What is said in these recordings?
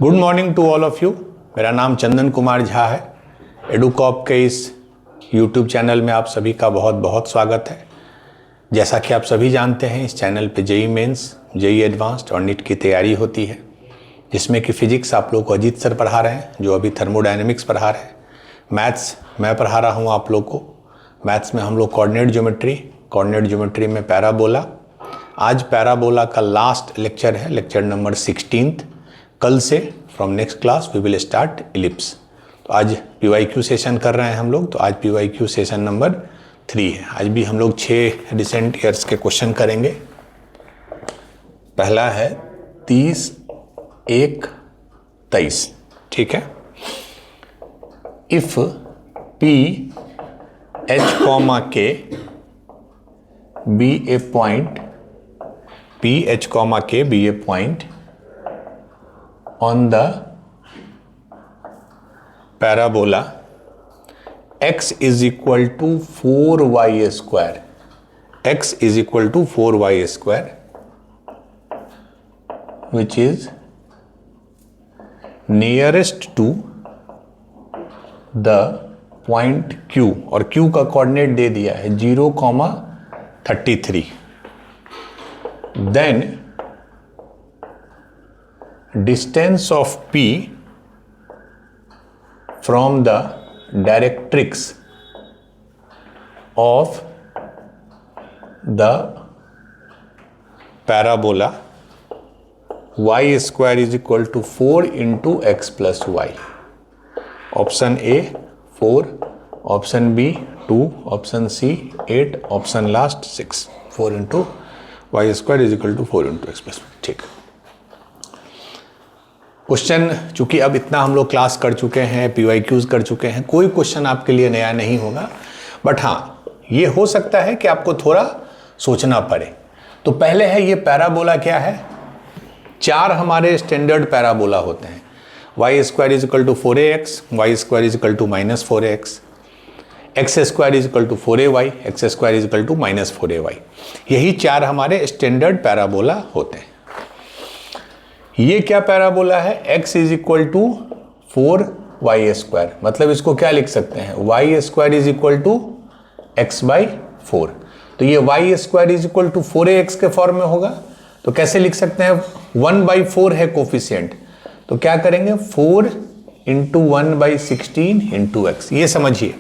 Good morning to all of you. मेरा नाम चंदन कुमार झा है। एडुकॉप के इस यूट्यूब चैनल में आप सभी का बहुत बहुत स्वागत है। जैसा कि आप सभी जानते हैं, इस चैनल पे जेई मेंस, जेई एडवांस्ड और नीट की तैयारी होती है, जिसमें कि फिजिक्स आप लोग को अजीत सर पढ़ा रहे हैं, जो अभी थर्मोडायनेमिक्स पढ़ा रहे हैं। मैथ्स मैं पढ़ा रहा हूँ आप लोग को। मैथ्स में हम लोग कोऑर्डिनेट ज्योमेट्री में पैराबोला। आज पैराबोला का लास्ट लेक्चर है, लेक्चर नंबर 16। कल से from next class we will start ellipse. तो आज पीवाईक्यू सेशन कर रहे हैं हम लोग। तो आज पीवाईक्यू सेशन नंबर 3 है। आज भी हम लोग 6 रिसेंट ईयर्स के क्वेश्चन करेंगे। पहला है 30/1/23। ठीक है। If P H comma K B A point, P H comma K B A point on the parabola x is equal to 4y square, x is equal to 4y square, which is nearest to the point Q, और Q का coordinate दे दिया है 0,33। then distance of P from the directrix of the parabola y square is equal to 4 into x plus y. Option A 4, option B 2, option C 8, option last 6. 4 into y square is equal to 4 into x plus y. ठीक। Question चूंकि अब इतना हम लोग class कर चुके हैं, PYQs कर चुके हैं, कोई क्वेश्चन आपके लिए नया नहीं होगा। बट हाँ, ये हो सकता है कि आपको थोड़ा सोचना पड़े। तो पहले है ये पैराबोला क्या है। 4 हमारे स्टैंडर्ड पैराबोला होते हैं। Y square is equal to 4ax, Y square is equal to -4ax, X square is equal to 4ay, X square is equal to -4ay। यही 4 हमारे स्टैंडर्ड पैराबोला होते हैं। ये क्या पैराबोला है, x is equal to 4y square, मतलब इसको क्या लिख सकते हैं, y square is equal to x/4। तो ये y square is equal to 4ax के फॉर्म में होगा। तो कैसे लिख सकते हैं, 1/4 है कोफिशिएंट, तो क्या करेंगे 4 इंटू 1/16 इंटू x। ये समझिए,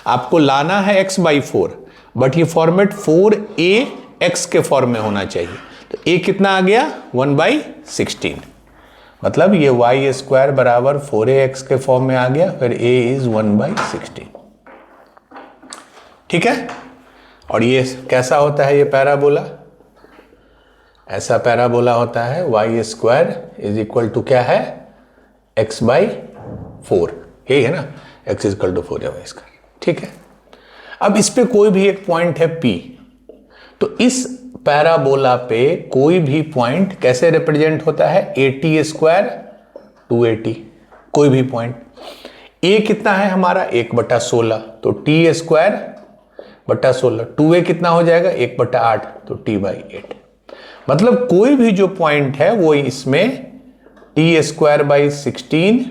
आपको लाना है x/4, बट ये फॉर्मेट 4ax के फॉर्म में होना चाहिए। तो a कितना आ गया, 1/16, मतलब ये y स्क्वायर बराबर 4ax के फॉर्म में आ गया, फिर a इज 1/16। ठीक है। और ये कैसा होता है, ये पैराबोला ऐसा पैराबोला होता है, y square is equal to क्या है, x/4, यही है ना, x इज इक्वल टू 4 है y स्क्वायर। ठीक है। अब इस पे कोई भी एक पॉइंट है P, तो इस पैराबोला पे कोई भी पॉइंट कैसे रिप्रेजेंट होता है, 80 स्क्वायर 280, कोई भी पॉइंट। a कितना है हमारा, 1/16, तो t स्क्वायर बटा 16। 2a कितना हो जाएगा, 1/8, तो t/8। मतलब कोई भी जो पॉइंट है वो इसमें t square by 16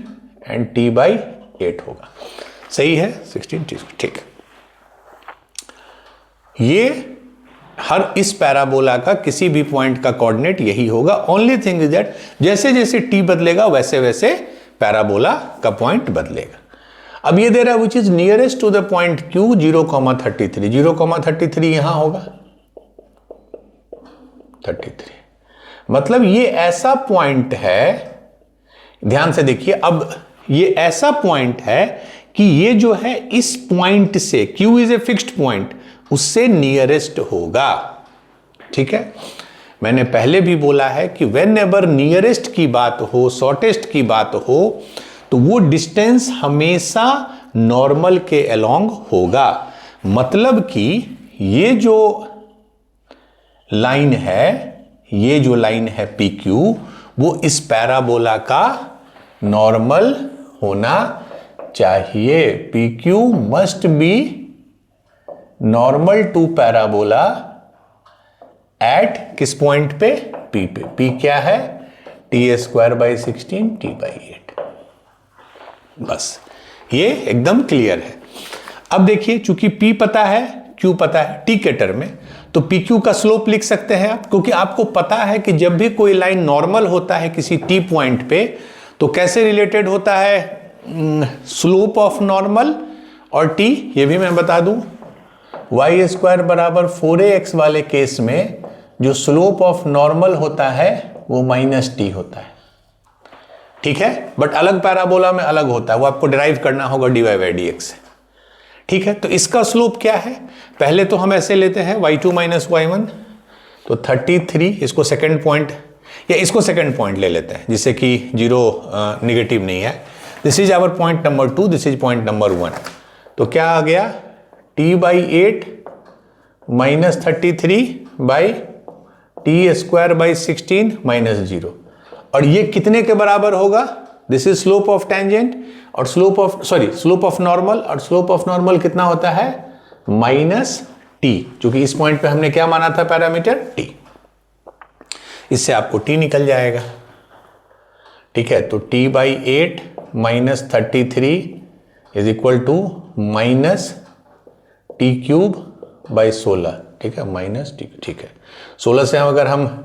and t/8 होगा। सही है, 16 t। ठीक। ये हर इस पैराबोला का किसी भी पॉइंट का कोऑर्डिनेट यही होगा। ओनली थिंग इज दैट जैसे जैसे t बदलेगा वैसे वैसे पैराबोला का पॉइंट बदलेगा। अब ये दे रहा है which is nearest to the point Q 0,33। 0,33 यहां होगा, 33, मतलब ये ऐसा पॉइंट है, ध्यान से देखिए, अब ये ऐसा पॉइंट है कि ये जो है इस पॉइंट से, Q is a fixed point, उससे नियरेस्ट होगा। ठीक है। मैंने पहले भी बोला है कि वेन एवर नियरेस्ट की बात हो, शॉर्टेस्ट की बात हो, तो वो डिस्टेंस हमेशा नॉर्मल के अलोंग होगा। मतलब कि ये जो लाइन है, ये जो लाइन है PQ, वो इस पैराबोला का नॉर्मल होना चाहिए। PQ must be normal to parabola at किस पॉइंट पे, P पे। P क्या है, t²/16 t/8। बस ये एकदम क्लियर है। अब देखिए, चूंकि p पता है, q पता है t के टर्म में, तो pq का स्लोप लिख सकते हैं आप, क्योंकि आपको पता है कि जब भी कोई लाइन नॉर्मल होता है किसी t पॉइंट पे तो कैसे रिलेटेड होता है, स्लोप ऑफ नॉर्मल और t। ये भी मैं बता दूं, y² बराबर 4ax वाले केस में जो स्लोप ऑफ नॉर्मल होता है वो -t होता है, ठीक है। बट अलग पैराबोला में अलग होता है, वो आपको डिराइव करना होगा dy/dx से, ठीक है। तो इसका स्लोप क्या है, पहले तो हम ऐसे लेते हैं y2 - y1, तो 33, इसको सेकंड पॉइंट या इसको सेकंड पॉइंट ले लेते हैं जिससे कि जीरो निगेटिव नहीं है। This is our point number 2, this is point number 1। तो क्या आ गया, t/8 - 33/t²/16 -0। और ये कितने के बराबर होगा, this is slope of tangent और स्लोप ऑफ नॉर्मल, और स्लोप ऑफ नॉर्मल कितना होता है, -t, क्योंकि इस पॉइंट पे हमने क्या माना था पैरामीटर t। इससे आपको t निकल जाएगा, ठीक है। तो t/8 - 33 is equal to -t³/16, ठीक है, -t, ठीक है। 16 से अगर हम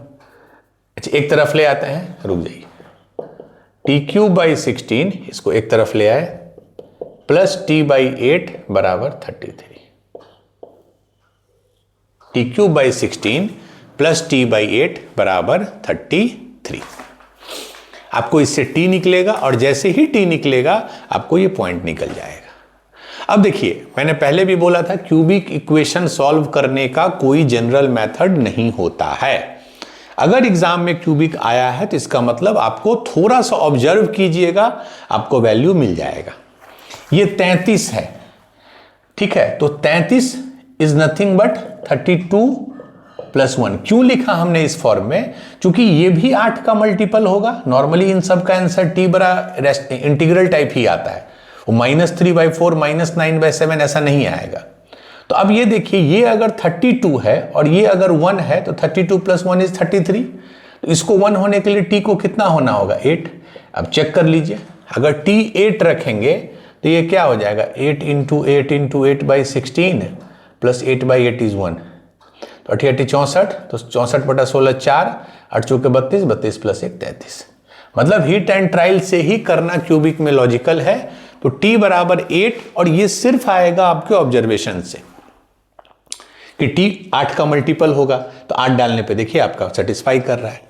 एक तरफ ले आते हैं, रुक जाइए, t³/16 इसको एक तरफ ले आए, प्लस t/8 बराबर 33, t³/16 प्लस t/8 बराबर 33। आपको इससे t निकलेगा और जैसे ही t निकलेगा आपको ये पॉइंट निकल जाएगा। अब देखिए, मैंने पहले भी बोला था क्यूबिक इक्वेशन सॉल्व करने का कोई जनरल मेथड नहीं होता है। अगर एग्जाम में क्यूबिक आया है तो इसका मतलब आपको थोड़ा सा ऑब्जर्व कीजिएगा, आपको वैल्यू मिल जाएगा। ये 33 है, ठीक है। तो 33 इज नथिंग बट 32 + 1। क्यों लिखा हमने इस फॉर्म में, क्योंकि ये भी 8 का मल्टीपल होगा। नॉर्मली इन सब का आंसर t बड़ा इंटीग्रल टाइप ही आता है, वो -3/4 -9/7 ऐसा नहीं आएगा। तो अब ये देखिए, ये अगर 32 है और ये अगर 1 है तो 32 + 1 इज 33। तो इसको 1 होने के लिए t को कितना होना होगा, 8। अब चेक कर लीजिए, अगर t 8 रखेंगे तो ये क्या हो जाएगा, 8 × 8 × 8/16 प्लस 8/8 इज 1, तो 88 64, तो 64/16 4, 8 चौके 32, 32 + 1 33। मतलब हिट एंड ट्रायल से ही करना क्यूबिक में लॉजिकल है। तो t बराबर 8, और ये सिर्फ आएगा आपके ऑब्जर्वेशन से कि t 8 का मल्टीपल होगा, तो 8 डालने पे देखिए आपका सेटिस्फाई कर रहा है,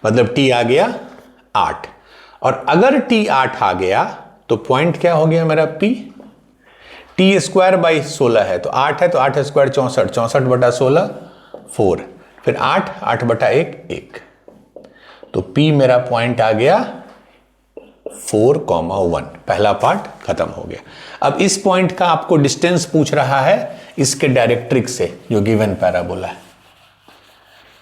मतलब t आ गया 8। और अगर t 8 आ गया तो पॉइंट क्या हो गया मेरा p, t²/16 है, तो 8 है तो 8² 64, 64/16 4, फिर 8, 8/1 1, तो p मेरा पॉइंट आ गया 4,1। पहला पार्ट खत्म हो गया। अब इस पॉइंट का आपको डिस्टेंस पूछ रहा है इसके डायरेक्ट्रिक्स से जो गिवन पैराबोला है,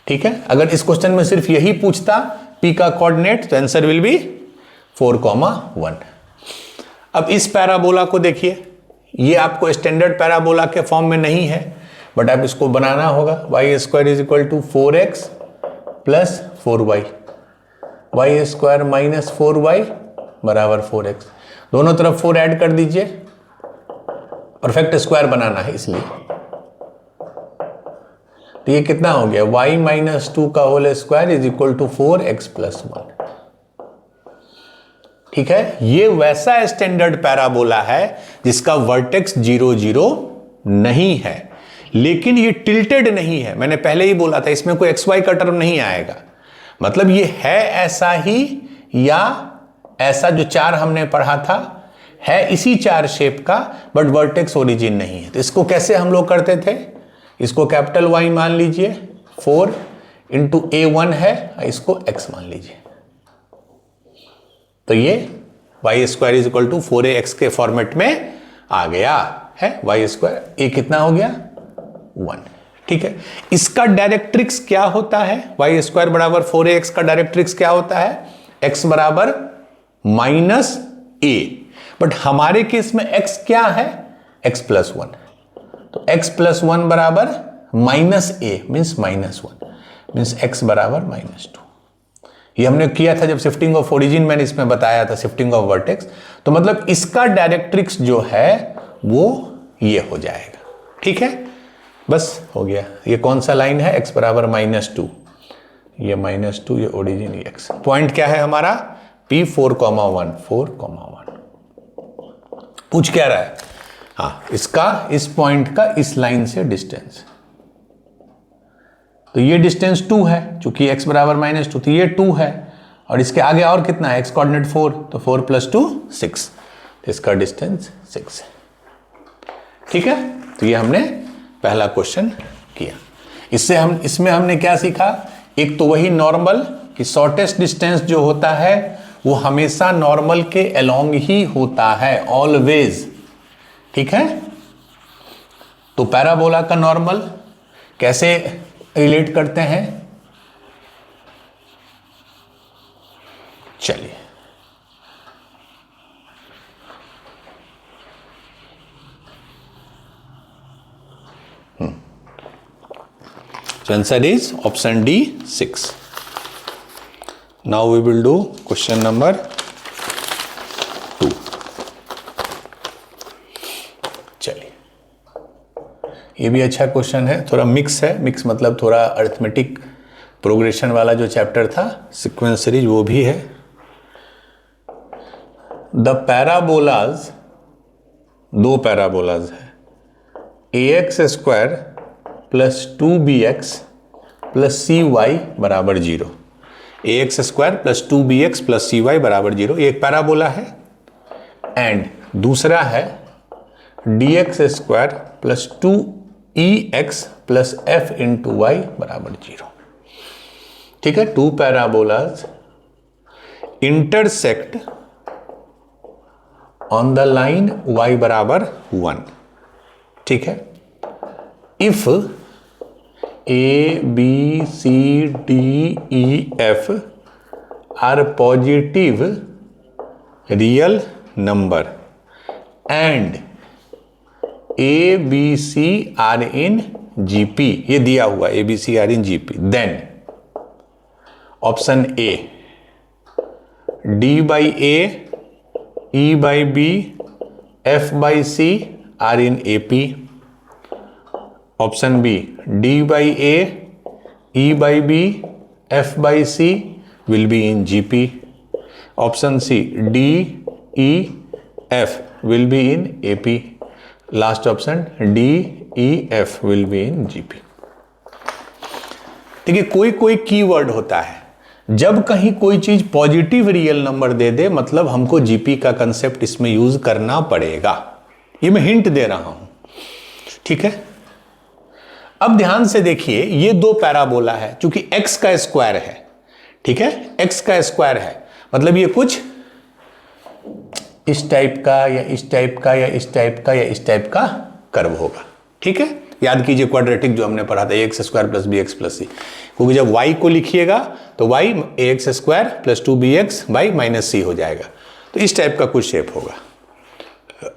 ठीक है। अगर इस क्वेश्चन में सिर्फ यही पूछता p का कोऑर्डिनेट तो आंसर विल बी 4,1। अब इस पैराबोला को देखिए, ये आपको स्टैंडर्ड पैराबोला के फॉर्म में नहीं है, बट अब इसको बनाना होगा। y² = 4x + 4y, y² - 4y बराबर 4x। दोनों तरफ 4 ऐड कर दीजिए, परफेक्ट स्क्वायर बनाना है इसलिए। तो ये कितना हो गया, y - 2 का whole square is equal to 4x + 1, ठीक है। ये वैसा स्टैंडर्ड पैराबोला है जिसका वर्टेक्स 0 0 नहीं है, लेकिन ये टिल्टेड नहीं है। मैंने पहले ही बोला था इसमें कोई xy का टर्म नहीं आएगा, मतलब ये है ऐसा ही, या ऐसा जो 4 हमने पढ़ा था है इसी 4 शेप का, बट वर्टेक्स ओरिजिन नहीं है। तो इसको कैसे हम लोग करते थे, इसको कैपिटल Y मान लीजिए, 4 × A1 है, इसको x मान लीजिए, तो ये y² = 4ax के फॉर्मेट में आ गया है। y², a कितना हो गया 1, ठीक है। इसका डायरेक्ट्रिक्स क्या होता है, y² बराबर 4ax का डायरेक्ट्रिक्स क्या होता है, x बराबर -a, बट हमारे केस में x क्या है, x + 1, तो x + 1 बराबर -a मीन्स -1 मीन्स x बराबर -2। ये हमने किया था जब शिफ्टिंग ऑफ ओरिजिन मैंने इसमें बताया था, शिफ्टिंग ऑफ वर्टेक्स। तो मतलब इसका डायरेक्ट्रिक्स जो है वो ये हो जाएगा। ठीक है, बस हो गया। ये कौन सा लाइन है, x बराबर -2, ये -2, ये ओरिजिन, ये x। पॉइंट क्या है हमारा, P 4,1, 4,1। पूछ क्या रहा है, हाँ, इसका, इस पॉइंट का इस लाइन से डिस्टेंस। तो ये डिस्टेंस 2 है, चूंकि x बराबर -2, तो ये 2 है, और इसके आगे और कितना है, x कोऑर्डिनेट 4, तो 4 + 2 6, तो इसका डिस्टेंस 6 है। ठीक है, तो ये हमने पहला क्वेश्चन किया। इसमें हमने क्या सीखा, एक तो वही नॉर्मल, कि शॉर्टेस्ट डिस्टेंस जो होता है वो हमेशा नॉर्मल के अलोंग ही होता है, ऑलवेज। ठीक है, तो पैराबोला का नॉर्मल कैसे रिलेट करते हैं, चलिए। So answer is option D, 6. Now we will do question number 2. चलिए, ये भी अच्छा क्वेश्चन है, थोड़ा मिक्स है। मिक्स मतलब थोड़ा अरिथमेटिक प्रोग्रेशन वाला जो चैप्टर था, सीक्वेंस सीरीज, वो भी है। द पैराबोलाज, दो पैराबोलाज है, ax² + 2bx + cy बराबर 0। ax² + 2bx + cy बराबर 0, एक पैराबोला है। एंड दूसरा है dx² + 2ex + f × y बराबर 0। ठीक है, two parabolas intersect on the line y बराबर 1। ठीक है, if A, B, C, D, E, F are positive real number and A, B, C are in GP, ये दिया हुआ A, B, C are in GP, then option A, D/A, E/B, F/C are in AP. Option B, D/A, E/B, F/C will be in GP. Option C, D, E, F will be in AP. Last option, D, E, F will be in GP. देखिए, कोई कोई keyword होता है, जब कहीं कोई चीज positive real number दे दे, मतलब हमको जीपी का कंसेप्ट इसमें यूज करना पड़ेगा। ये मैं हिंट दे रहा हूं। ठीक है, अब ध्यान से देखिए, ये दो पैराबोला है, चूंकि x का स्क्वायर है। ठीक है, x का स्क्वायर है, मतलब ये कुछ इस टाइप का या इस टाइप का या इस टाइप का या इस टाइप का कर्व होगा। ठीक है, याद कीजिए क्वाड्रेटिक जो हमने पढ़ा था, ax² + bx + c, क्योंकि जब y को लिखिएगा तो y ax² + 2bx / -c हो जाएगा। तो इस टाइप का कुछ शेप होगा।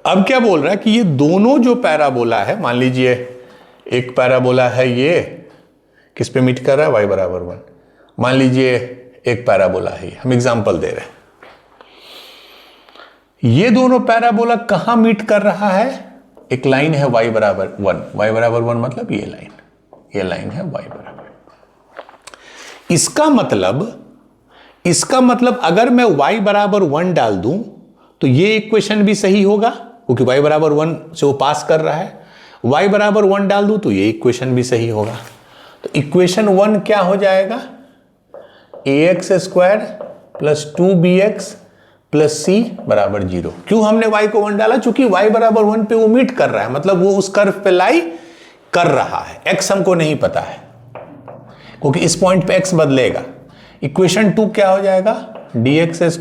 अब क्या बोल रहा है कि ये दोनों जो पैराबोला है, मान लीजिए एक पैराबोला है, ये किस पे मीट कर रहा है, y बराबर 1। मान लीजिए एक पैराबोला है, हम एग्जांपल दे रहे हैं। ये दोनों पैराबोला कहां मीट कर रहा है, एक लाइन है y बराबर 1, y बराबर 1 मतलब ये लाइन है y बराबर। इसका मतलब अगर मैं y बराबर 1 डाल दूं तो ये इक्वेशन भी सही होगा, क्योंकि y बराबर 1 से वो पास कर रहा है। y बराबर 1 डाल दूं तो ये इक्वेशन भी सही होगा। तो इक्वेशन 1 क्या हो जाएगा, ax² + 2bx + c बराबर 0। क्यों हमने y को 1 डाला, चूंकि y बराबर 1 पे वो मीट कर रहा है, मतलब वो उस कर्व पे लाई कर रहा है। x हमको नहीं पता है, क्योंकि इस पॉइंट पे x बदलेगा। इक्वेशन 2 क्या हो जाएगा, dx²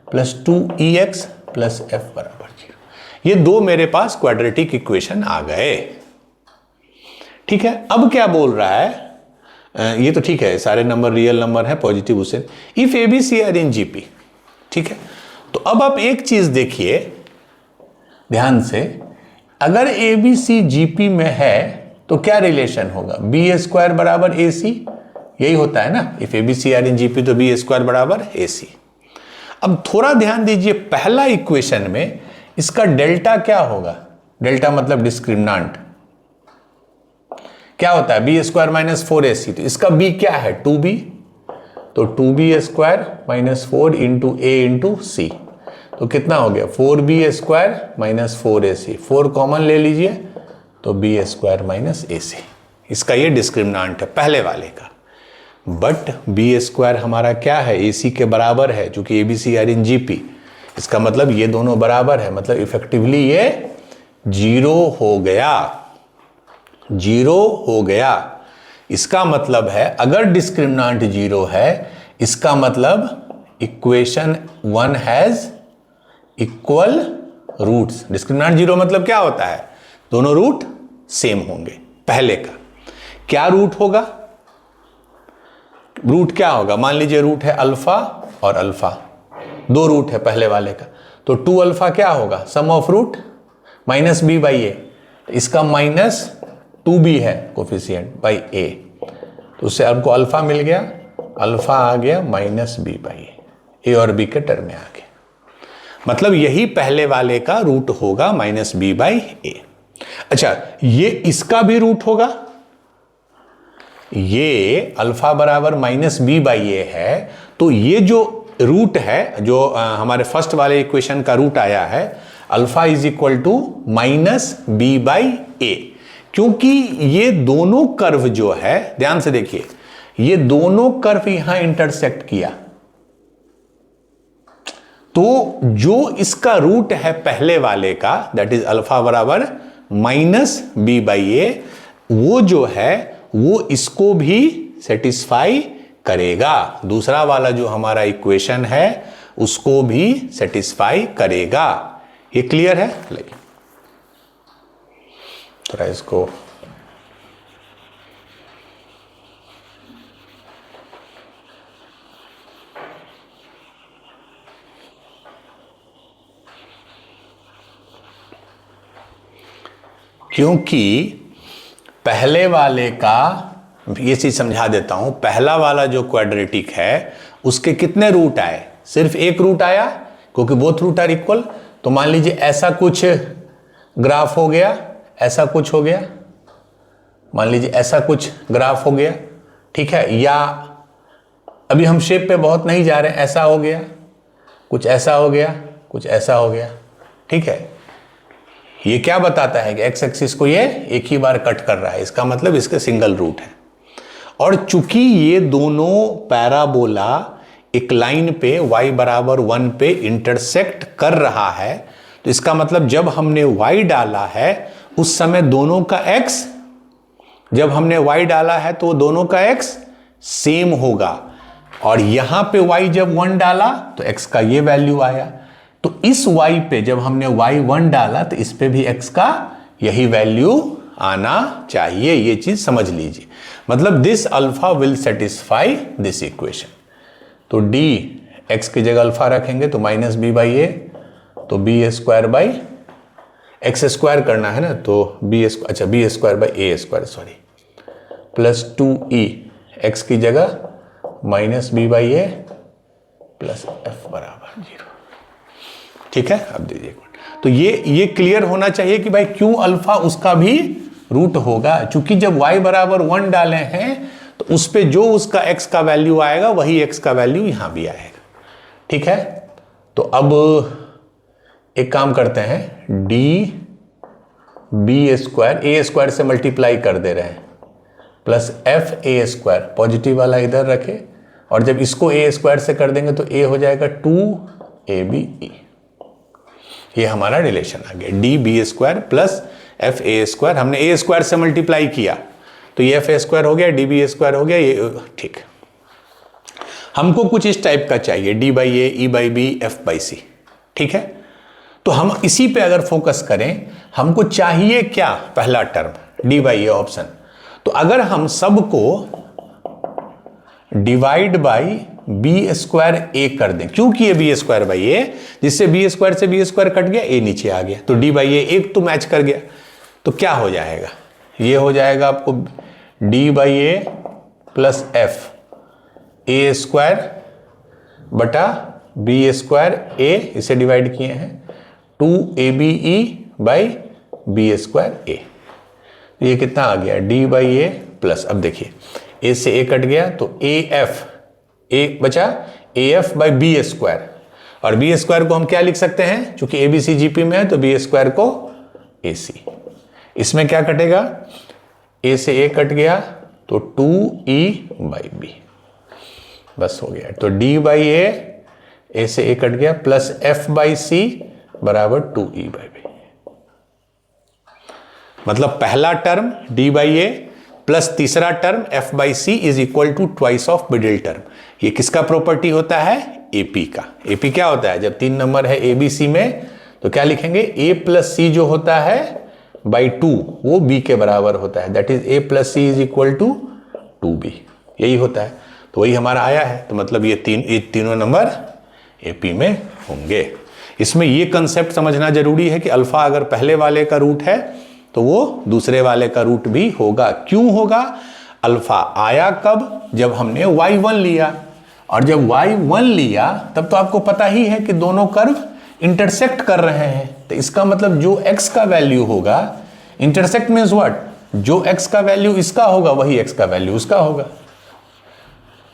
+ 2ex + f बराबर 0। ये दो मेरे पास क्वाड्रेटिक इक्वेशन आ गए। ठीक है, अब क्या बोल रहा है, ये तो ठीक है, सारे नंबर रियल नंबर है, पॉजिटिव उसे, if ABC are in GP। ठीक है, तो अब आप एक चीज देखिए ध्यान से, अगर ABC GP में है तो क्या रिलेशन होगा, B² = AC यही होता है ना, if A B C are in GP तो बी स्क्वायर बराबर ए सी। अब थोड़ा ध्यान दीजिए, पहला इक्वेशन में इसका डेल्टा क्या होगा, डेल्टा मतलब डिस्क्रिमिनांट क्या होता है, बी स्क्वायर माइनस 4ac, तो इसका b क्या है 2b, तो 2b स्क्वायर माइनस 4 इंटू ए इंटू सी, तो कितना हो गया 4b square minus 4ac, 4 common ले लीजिए तो b स्क्वायर माइनस ac, इसका ये डिस्क्रिमिनांट है पहले वाले का। बट b स्क्वायर हमारा क्या है, ac के बराबर है, चूंकि abc आर इन जीपी, इसका मतलब ये दोनों बराबर है, मतलब इफेक्टिवली ये 0 हो गया, 0 हो गया। इसका मतलब है अगर डिस्क्रिमिनांट 0 है, इसका मतलब इक्वेशन 1 हैज इक्वल रूट्स। डिस्क्रिमिनांट 0 मतलब क्या होता है, दोनों रूट सेम होंगे। पहले का क्या रूट होगा, रूट क्या होगा, मान लीजिए रूट है अल्फा और अल्फा, दो रूट है पहले वाले का, तो 2 अल्फा क्या होगा, sum of root minus B by A, इसका माइनस 2b है कोफिशिएंट बाई ए, तो उससे आपको अल्फा मिल गया, अल्फा आ गया माइनस बी बाई ए और बी के टर्म में आ गया, मतलब यही पहले वाले का रूट होगा माइनस बी बाई ए। अच्छा, ये इसका भी रूट होगा, ये अल्फा बराबर माइनस बी बाई ए है, तो ये जो रूट है, जो हमारे फर्स्ट वाले इक्वेशन का रूट आया है, alpha is equal to minus B by A, क्योंकि ये दोनों कर्व जो है, ध्यान से देखिए, ये दोनों कर्व यहां इंटरसेक्ट किया, तो जो इसका रूट है पहले वाले का, दैट इज अल्फा बराबर माइनस बी बाई ए, वो जो है वो इसको भी सेटिस्फाई करेगा, दूसरा वाला जो हमारा इक्वेशन है उसको भी सेटिस्फाई करेगा। ये क्लियर है, लेकिन थोड़ा इसको क्योंकि पहले वाले का ये चीज समझा देता हूं, पहला वाला जो क्वाड्रेटिक है उसके कितने रूट आए, सिर्फ एक रूट आया, क्योंकि बोथ रूट आर इक्वल। तो मान लीजिए ऐसा कुछ ग्राफ हो गया, ऐसा कुछ हो गया, मान लीजिए ऐसा कुछ ग्राफ हो गया, ठीक है, या अभी हम शेप पे बहुत नहीं जा रहे हैं, ऐसा हो गया, कुछ ऐसा हो गया, कुछ ऐसा हो गया, ठीक है। ये क्या बताता है कि एक्स एक्सिस को ये एक ही बार कट कर रहा है, इसका मतलब इसके सिंगल रूट है। और चूंकि ये दोनों पैराबोला एक लाइन पे y बराबर 1 पे इंटरसेक्ट कर रहा है, तो इसका मतलब जब हमने y डाला है उस समय दोनों का x, जब हमने y डाला है तो दोनों का x सेम होगा, और यहां पे y जब 1 डाला तो x का ये वैल्यू आया, तो इस y पे जब हमने y 1 डाला तो इस पे भी x का यही वैल्यू आना चाहिए। ये चीज समझ लीजिए, मतलब this alpha will satisfy this equation. तो d x की जगह अल्फा रखेंगे तो माइनस बी बाई ए, तो B square by X square करना है ना, तो बी स्क्वायर, अच्छा B square by A square, sorry, plus 2e, X की जगह minus B by A plus F बराबर 0, ठीक है। अब दीजिए, तो ये क्लियर होना चाहिए कि भाई क्यों अल्फा उसका भी रूट होगा, चूंकि जब y बराबर 1 डाले हैं तो उस पे जो उसका x का वैल्यू आएगा वही x का वैल्यू यहां भी आएगा, ठीक है। तो अब एक काम करते हैं, डी बी स्क्वायर ए स्क्वायर से मल्टीप्लाई कर दे रहे हैं, plus F A square, positive वाला इधर रखे, और जब इसको ए स्क्वायर से कर देंगे तो ए हो जाएगा 2ab, ये हमारा रिलेशन आ गया, D B square plus F A square, हमने ए स्क्वायर से मल्टीप्लाई किया तो ये एफ ए स्क्वायर हो गया, डी बी स्क्वायर हो गया, ये ठीक। हमको कुछ इस टाइप का चाहिए, D by A, E by B, F by C, ठीक है। तो हम इसी पे अगर फोकस करें, हमको चाहिए क्या, पहला term D by A option, तो अगर हम सबको डिवाइड बाई बी स्क्वायर ए कर दें, क्योंकि ये बी स्क्वायर बाई ए, जिससे बी स्क्वायर से बी स्क्वायर कट गया, ए नीचे आ गया, तो डी बाई ए एक तो मैच कर गया, तो क्या हो जाएगा, ये हो जाएगा आपको D by A plus F A square बटा बी स्क्वायर ए, इसे डिवाइड किए हैं 2ABE बाई बी स्क्वायर ए। ये कितना आ गया डी बाई ए प्लस, अब देखिए ए से ए कट गया तो ए बचा AF बाई बी स्क्वायर, और बी स्क्वायर को हम क्या लिख सकते हैं, चूंकि ABC GP में है तो बी स्क्वायर को AC। इसमें क्या कटेगा, ए से ए कट गया तो 2E बाई बी, बस हो गया। तो D बाई ए से ए कट गया प्लस F बाई सी बराबर 2E बाई बी। मतलब पहला term D by A plus तीसरा term F by C is equal to twice of middle term. ये किसका प्रॉपर्टी होता है, AP का। AP क्या होता है, जब 3 नंबर है ABC में तो क्या लिखेंगे, A प्लस सी जो होता है बाई 2 वो B के बराबर होता है, that is A plus C is equal to 2B, यही होता है। तो वही हमारा आया है, तो मतलब ये तीनों नंबर AP में होंगे। इसमें ये कंसेप्ट समझना जरूरी है कि अल्फा अगर पहले वाले का रूट है तो वो दूसरे वाले का रूट भी होगा। क्यों होगा, अल्फा आया कब, जब हमने y1 लिया, और जब y1 लिया तब तो आपको पता ही है कि दोनों कर्व इंटरसेक्ट कर रहे हैं, तो इसका मतलब जो x का वैल्यू होगा, इंटरसेक्ट मीन्स व्हाट, जो x का वैल्यू इसका होगा वही x का वैल्यू उसका होगा।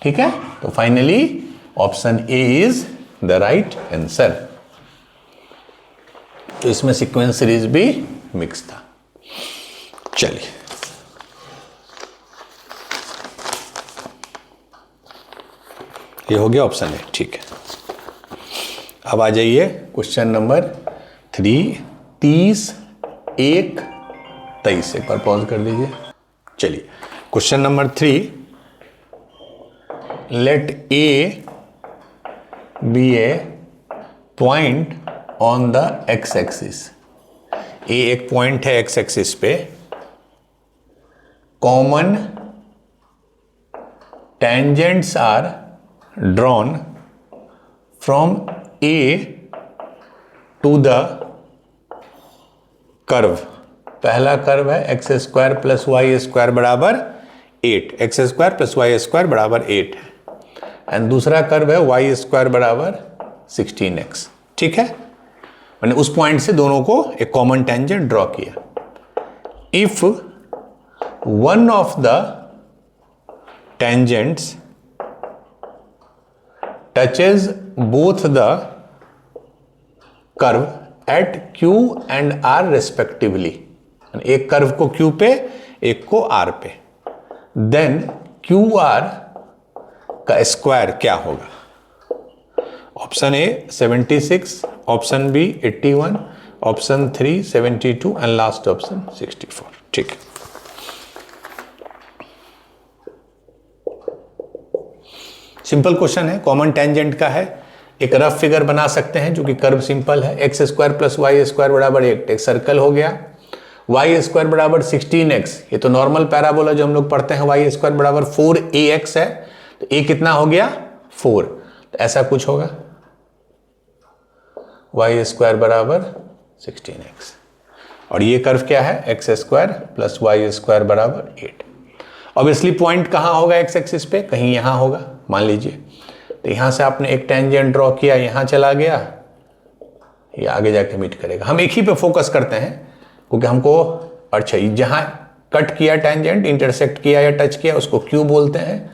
ठीक है, तो finally option A is the right answer. तो इसमें सीक्वेंस सीरीज भी मिक्स था। चलिए ये हो गया ऑप्शन ए, ठीक है। अब आ जाइए क्वेश्चन नंबर 3, 30/1/23। एक बार पॉज कर दीजिए। चलिए question number 3, let A B A point on the X axis. A एक पॉइंट है एक्स एक्सिस पे, common tangents are drawn from A to the curve. पहला कर्व है X square plus Y square बराबर 8, X square plus Y square बराबर 8 है, and दूसरा curve है वाई स्क्वायर बराबर 16x। ठीक है, मैंने उस पॉइंट से दोनों को एक कॉमन टेंजेंट ड्रॉ किया। If one of the tangents touches both the curve at Q and R respectively, एक कर्व को Q पे एक को R पे, देन QR का स्क्वायर क्या होगा। Option A 76, option B 81, option 3 72 and last option 64। ठीक है, सिंपल क्वेश्चन है, कॉमन टेंजेंट का है। एक रफ फिगर बना सकते हैं जो कि कर्व सिंपल है। X square plus Y square बराबर 8, एक सर्कल हो गया। वाई स्क्वायर बराबर 16x, ये तो नॉर्मल पैराबोला जो हम लोग पढ़ते हैं। वाई स्क्वायर बराबर 4ax है, तो a कितना हो गया 4, तो ऐसा कुछ होगा वाई स्क्वायर बराबर 16x, और ये कर्व क्या है X square plus Y square बराबर 8। ऑब्वियसली पॉइंट कहाँ होगा एक्स एक्सिस पे, कहीं यहाँ होगा मान लीजिए। तो यहाँ से आपने एक टेंजेंट ड्रॉ किया, यहाँ चला गया, ये आगे जाके मीट करेगा। हम एक ही पे फोकस करते हैं क्योंकि हमको, अच्छा जहाँ कट किया टेंजेंट, इंटरसेक्ट किया या टच किया उसको Q बोलते हैं,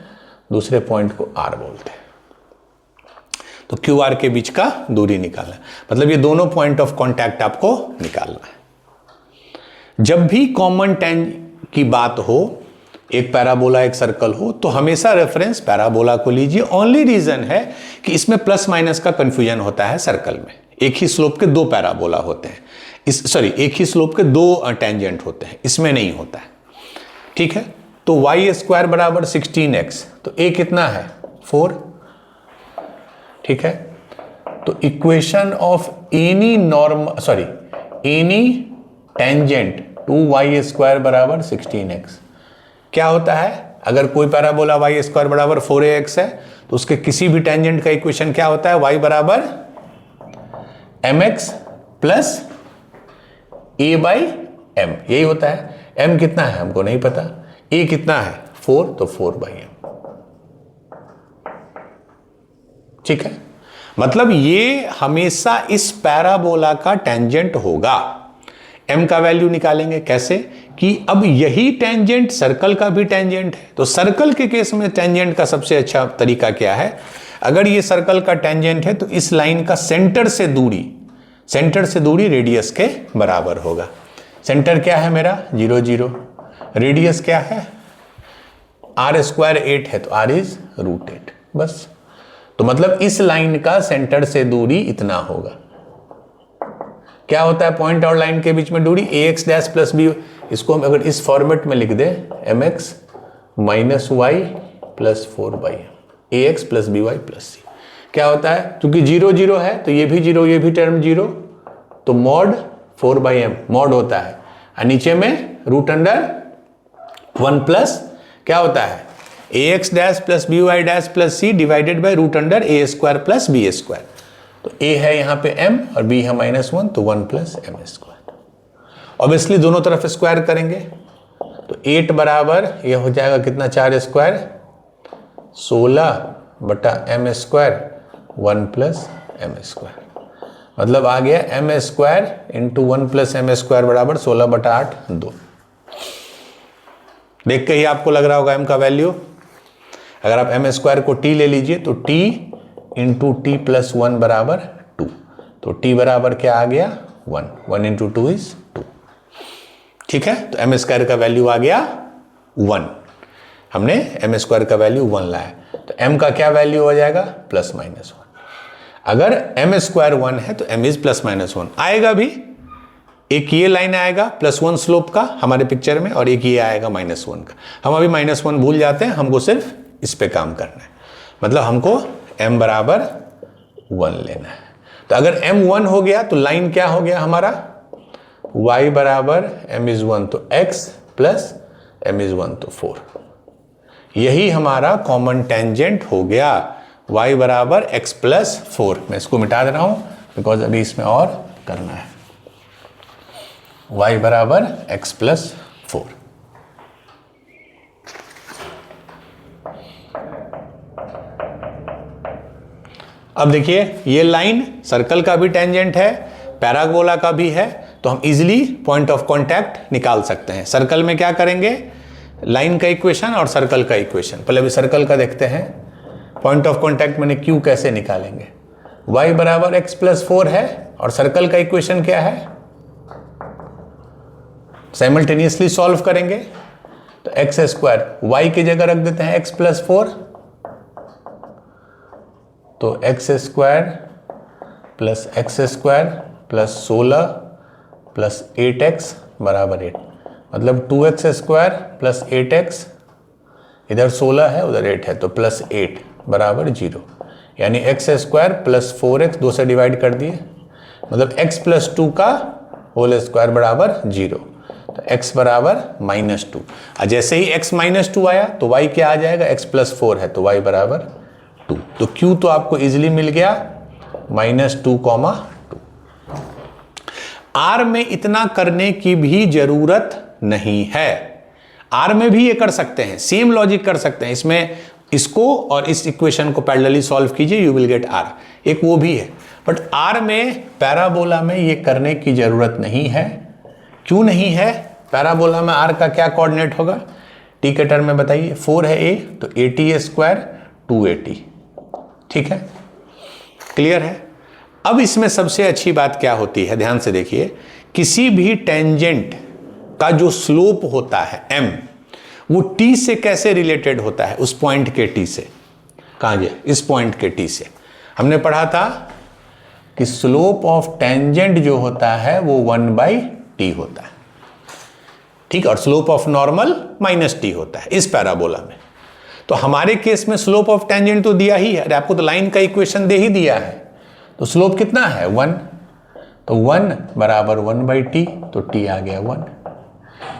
दूसरे पॉइंट को R बोलते हैं। तो QR के बीच का दूरी निकालना है, मतलब ये दोनों पॉइंट ऑफ कॉन्टैक्ट आपको निकालना है। जब भी कॉमन टेंज की बात हो, एक पैराबोला एक सर्कल हो, तो हमेशा रेफरेंस पैराबोला को लीजिए। ओनली रीजन है कि इसमें प्लस माइनस का कंफ्यूजन होता है सर्कल में। एक ही स्लोप के 2 पैराबोला होते हैं, एक ही स्लोप के 2 टेंजेंट होते हैं, इसमें नहीं होता है। ठीक है, तो वाई स्क्वायर बराबर 16x, तो a कितना है 4। ठीक है, तो equation of any any tangent to Y square बराबर 16x क्या होता है। अगर कोई पैराबोला वाई स्क्वायर बराबर 4ax है तो उसके किसी भी टेंजेंट का इक्वेशन क्या होता है, y बराबर mx plus a by m, यही होता है। m कितना है हमको नहीं पता, a कितना है 4, तो 4/m। ठीक है, मतलब ये हमेशा इस पैराबोला का टेंजेंट होगा। m का वैल्यू निकालेंगे कैसे कि अब यही टेंजेंट सर्कल का भी टेंजेंट है। तो सर्कल के केस में टेंजेंट का सबसे अच्छा तरीका क्या है, अगर ये सर्कल का टेंजेंट है तो इस लाइन का सेंटर से दूरी रेडियस के बराबर होगा। सेंटर क्या है मेरा 0 0, रेडियस क्या है r स्क्वायर 8 है तो r इज √8 बस। तो मतलब इस लाइन का सेंटर से दूरी इतना होगा। क्या होता है पॉइंट और लाइन के बीच में दूरी ax डैश प्लस बी। इसको हम अगर इस फॉर्मेट में लिख दे mx minus Y plus 4/m ax प्लस बी वाई प्लस सी, क्या होता है क्योंकि 0 0 है तो ये भी 0 ये भी टर्म 0, तो मॉड 4/m मॉड होता है और नीचे में √1 प्लस क्या होता है ax dash plus B Y dash plus C divided by √a square plus B square. तो a है यहाँ पे m और b है -1 तो 1 प्लस m स्क्वायर। ऑब्वियसली दोनों तरफ स्क्वायर करेंगे तो 8 बराबर ये हो जाएगा कितना 4 स्क्वायर 16 बटा m square 1 plus m square. मतलब आ गया m square into 1 plus m square बराबर 16 बटा 8 2। देख के ही आपको लग रहा होगा m का वैल्यू। अगर आप m स्क्वायर को t ले लीजिए तो t इंटू टी प्लस 1 बराबर 2, तो t बराबर क्या आ गया 1 इंटू 2 इज 2। ठीक है, तो m स्क्वायर का वैल्यू आ गया 1। हमने m स्क्वायर का वैल्यू 1 लाया तो m का क्या वैल्यू हो जाएगा ±1। अगर m स्क्वायर 1 है तो m इज ±1 आएगा भी। एक ये लाइन आएगा +1 स्लोप का हमारे पिक्चर में और एक ये आएगा -1 का। हम अभी -1 भूल जाते हैं, हमको सिर्फ इस पे काम करना है। मतलब हमको m बराबर 1 लेना है। तो अगर m 1 हो गया तो लाइन क्या हो गया हमारा y बराबर m इज 1 तो x प्लस m इज 1 तो 4। यही हमारा कॉमन टेंजेंट हो गया y बराबर x प्लस 4। मैं इसको मिटा दे रहा हूं बिकॉज अभी इसमें और करना है। y बराबर x प्लस 4। अब देखिए ये लाइन सर्कल का भी टेंजेंट है, पैराबोला का भी है, तो हम इजीली पॉइंट ऑफ कांटेक्ट निकाल सकते हैं। सर्कल में क्या करेंगे लाइन का इक्वेशन और सर्कल का इक्वेशन। पहले अभी सर्कल का देखते हैं। पॉइंट ऑफ कांटेक्ट मैंने क्यू कैसे निकालेंगे। y बराबर x प्लस 4 है और सर्कल का इक्वेशन क्या है साइमल्टेनियसली सॉल्व करेंगे तो एक्स स्क्वायर y की जगह रख देते हैं x प्लस 4 तो x square plus 16 plus 8x बराबर 8। मतलब 2x स्क्वायर प्लस 8x, इधर 16 है उधर 8 है तो प्लस 8 बराबर 0। यानी एक्स स्क्वायर प्लस 4x 2 से डिवाइड कर दिए, मतलब x प्लस 2 का होल स्क्वायर बराबर 0। तो x बराबर -2। और जैसे ही x -2 आया तो y क्या आ जाएगा x प्लस 4 है तो y बराबर 2। तो q तो आपको इजीली मिल गया -2, 2। r में इतना करने की भी जरूरत नहीं है। r में भी ये कर सकते हैं, सेम लॉजिक कर सकते हैं। इसमें इसको और इस इक्वेशन को पैरेलली सॉल्व कीजिए, यू विल गेट r। एक वो भी है, बट r में पैराबोला में ये करने की जरूरत नहीं है। क्यों नहीं है? पैराबोला में r का क्या कोऑर्डिनेट होगा t के टर्म में बताइए। 4 है a तो 80 स्क्वायर 280। ठीक है, क्लियर है। अब इसमें सबसे अच्छी बात क्या होती है, ध्यान से देखिए। किसी भी टेंजेंट का जो स्लोप होता है m, वो t से कैसे रिलेटेड होता है, उस पॉइंट के t से। कहाँ गया? इस पॉइंट के t से। हमने पढ़ा था कि स्लोप ऑफ टेंजेंट जो होता है वो 1/t होता है। ठीक, और स्लोप ऑफ नॉर्मल -t होता है इस पैराबोला में। तो हमारे केस में स्लोप ऑफ टेंजेंट तो दिया ही है, आपको तो लाइन का इक्वेशन दे ही दिया है। तो स्लोप कितना है 1, तो 1 बराबर 1/t, तो t आ गया 1।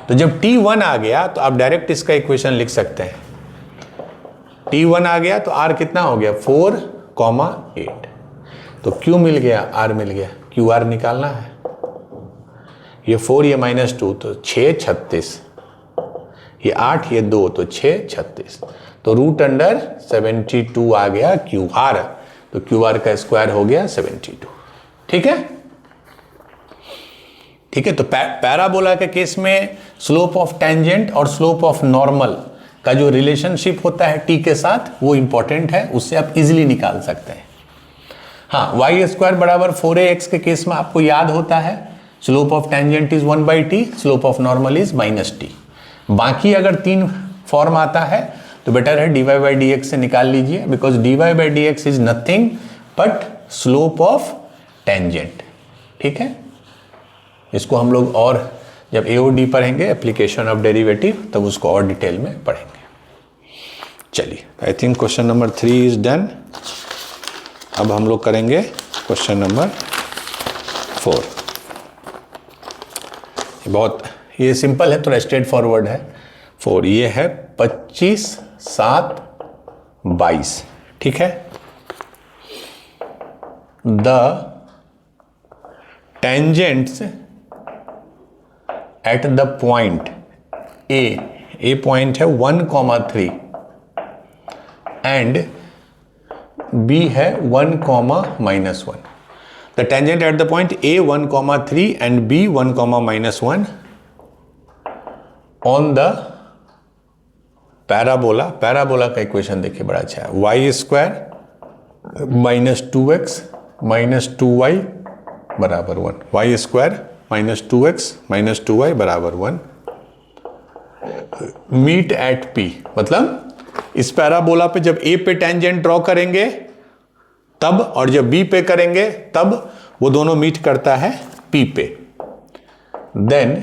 तो जब t 1 आ गया तो आप डायरेक्ट इसका इक्वेशन लिख सकते हैं। t 1 आ गया तो r कितना हो गया 4, 8। तो q मिल गया, r मिल गया। QR निकालना है। ये 4 ये -2 तो 6 36, ये 8 ये 2 तो 6 36। तो √72 आ गया QR। तो क्यू आर का स्क्वायर हो गया 72। ठीक है, ठीक है। तो पैराबोला के केस में स्लोप ऑफ टेंजेंट और स्लोप ऑफ नॉर्मल का जो रिलेशनशिप होता है टी के साथ वो इंपॉर्टेंट है, उससे आप इजीली निकाल सकते हैं। हाँ, वाई स्क्वायर बराबर 4ax के केस में आपको याद होता है slope of tangent is 1/t, slope of normal is -t। बाकी अगर 3 फॉर्म आता है तो बेटर है dy/dx से निकाल लीजिए, because dy/dx is nothing but slope of tangent. ठीक है, इसको हम लोग और जब AOD पढ़ेंगे, एप्लीकेशन ऑफ डेरिवेटिव, तब उसको और डिटेल में पढ़ेंगे। चलिए, I think question number 3 is done. अब हम लोग करेंगे क्वेश्चन नंबर 4। ये सिंपल है, थोड़ा स्ट्रेट फॉरवर्ड है। 4 ये है 25, 7, 22। ठीक है, the tangents at the point A point है 1,3 एंड बी है 1,-1। The tangent at the point A 1,3 and B 1,-1 on the parabola. Parabola का इक्वेशन देखिए, बड़ा अच्छा है। वाई स्क्वायर -2x -2y बराबर 1। वाई स्क्वायर -2x -2y बराबर 1 मीट एट P। मतलब इस पैराबोला पे जब A पे टेंजेंट ड्रॉ करेंगे तब, और जब B पे करेंगे तब, वो दोनों मीट करता है P पे। Then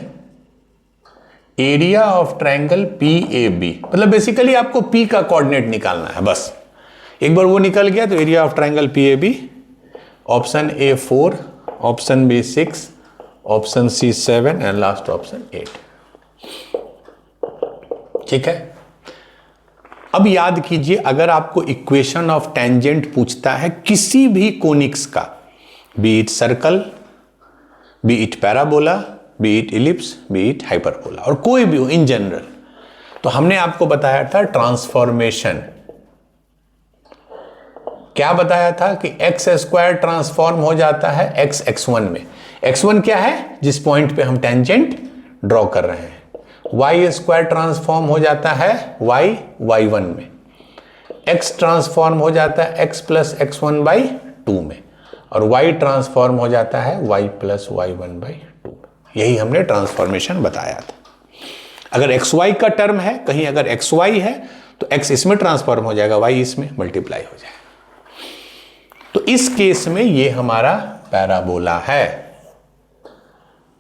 area of triangle PAB, मतलब बेसिकली आपको P का कोऑर्डिनेट निकालना है बस। एक बार वो निकल गया तो area of triangle PAB, option A 4, option B 6, option C 7 and last option 8। ठीक है, अब याद कीजिए, अगर आपको इक्वेशन ऑफ टेंजेंट पूछता है किसी भी कोनिक्स का, B it circle, B it parabola, B it ellipse, B it hyperbola, और कोई भी हो इन जनरल, तो हमने आपको बताया था ट्रांसफॉर्मेशन। क्या बताया था कि एक्स स्क्वायर ट्रांसफॉर्म हो जाता है एक्स x1 में। x1 क्या है, जिस पॉइंट पे हम टेंजेंट ड्रॉ कर रहे हैं। वाई स्क्वायर ट्रांसफॉर्म हो जाता है y y1 में। x ट्रांसफॉर्म हो जाता है x + x1/2 में, और y ट्रांसफॉर्म हो जाता है y + y1/2 में। यही हमने ट्रांसफॉर्मेशन बताया था। अगर xy का टर्म है, कहीं अगर xy है तो x इसमें ट्रांसफॉर्म हो जाएगा, y इसमें मल्टीप्लाई हो जाएगा। तो इस केस में ये हमारा पैराबोला है।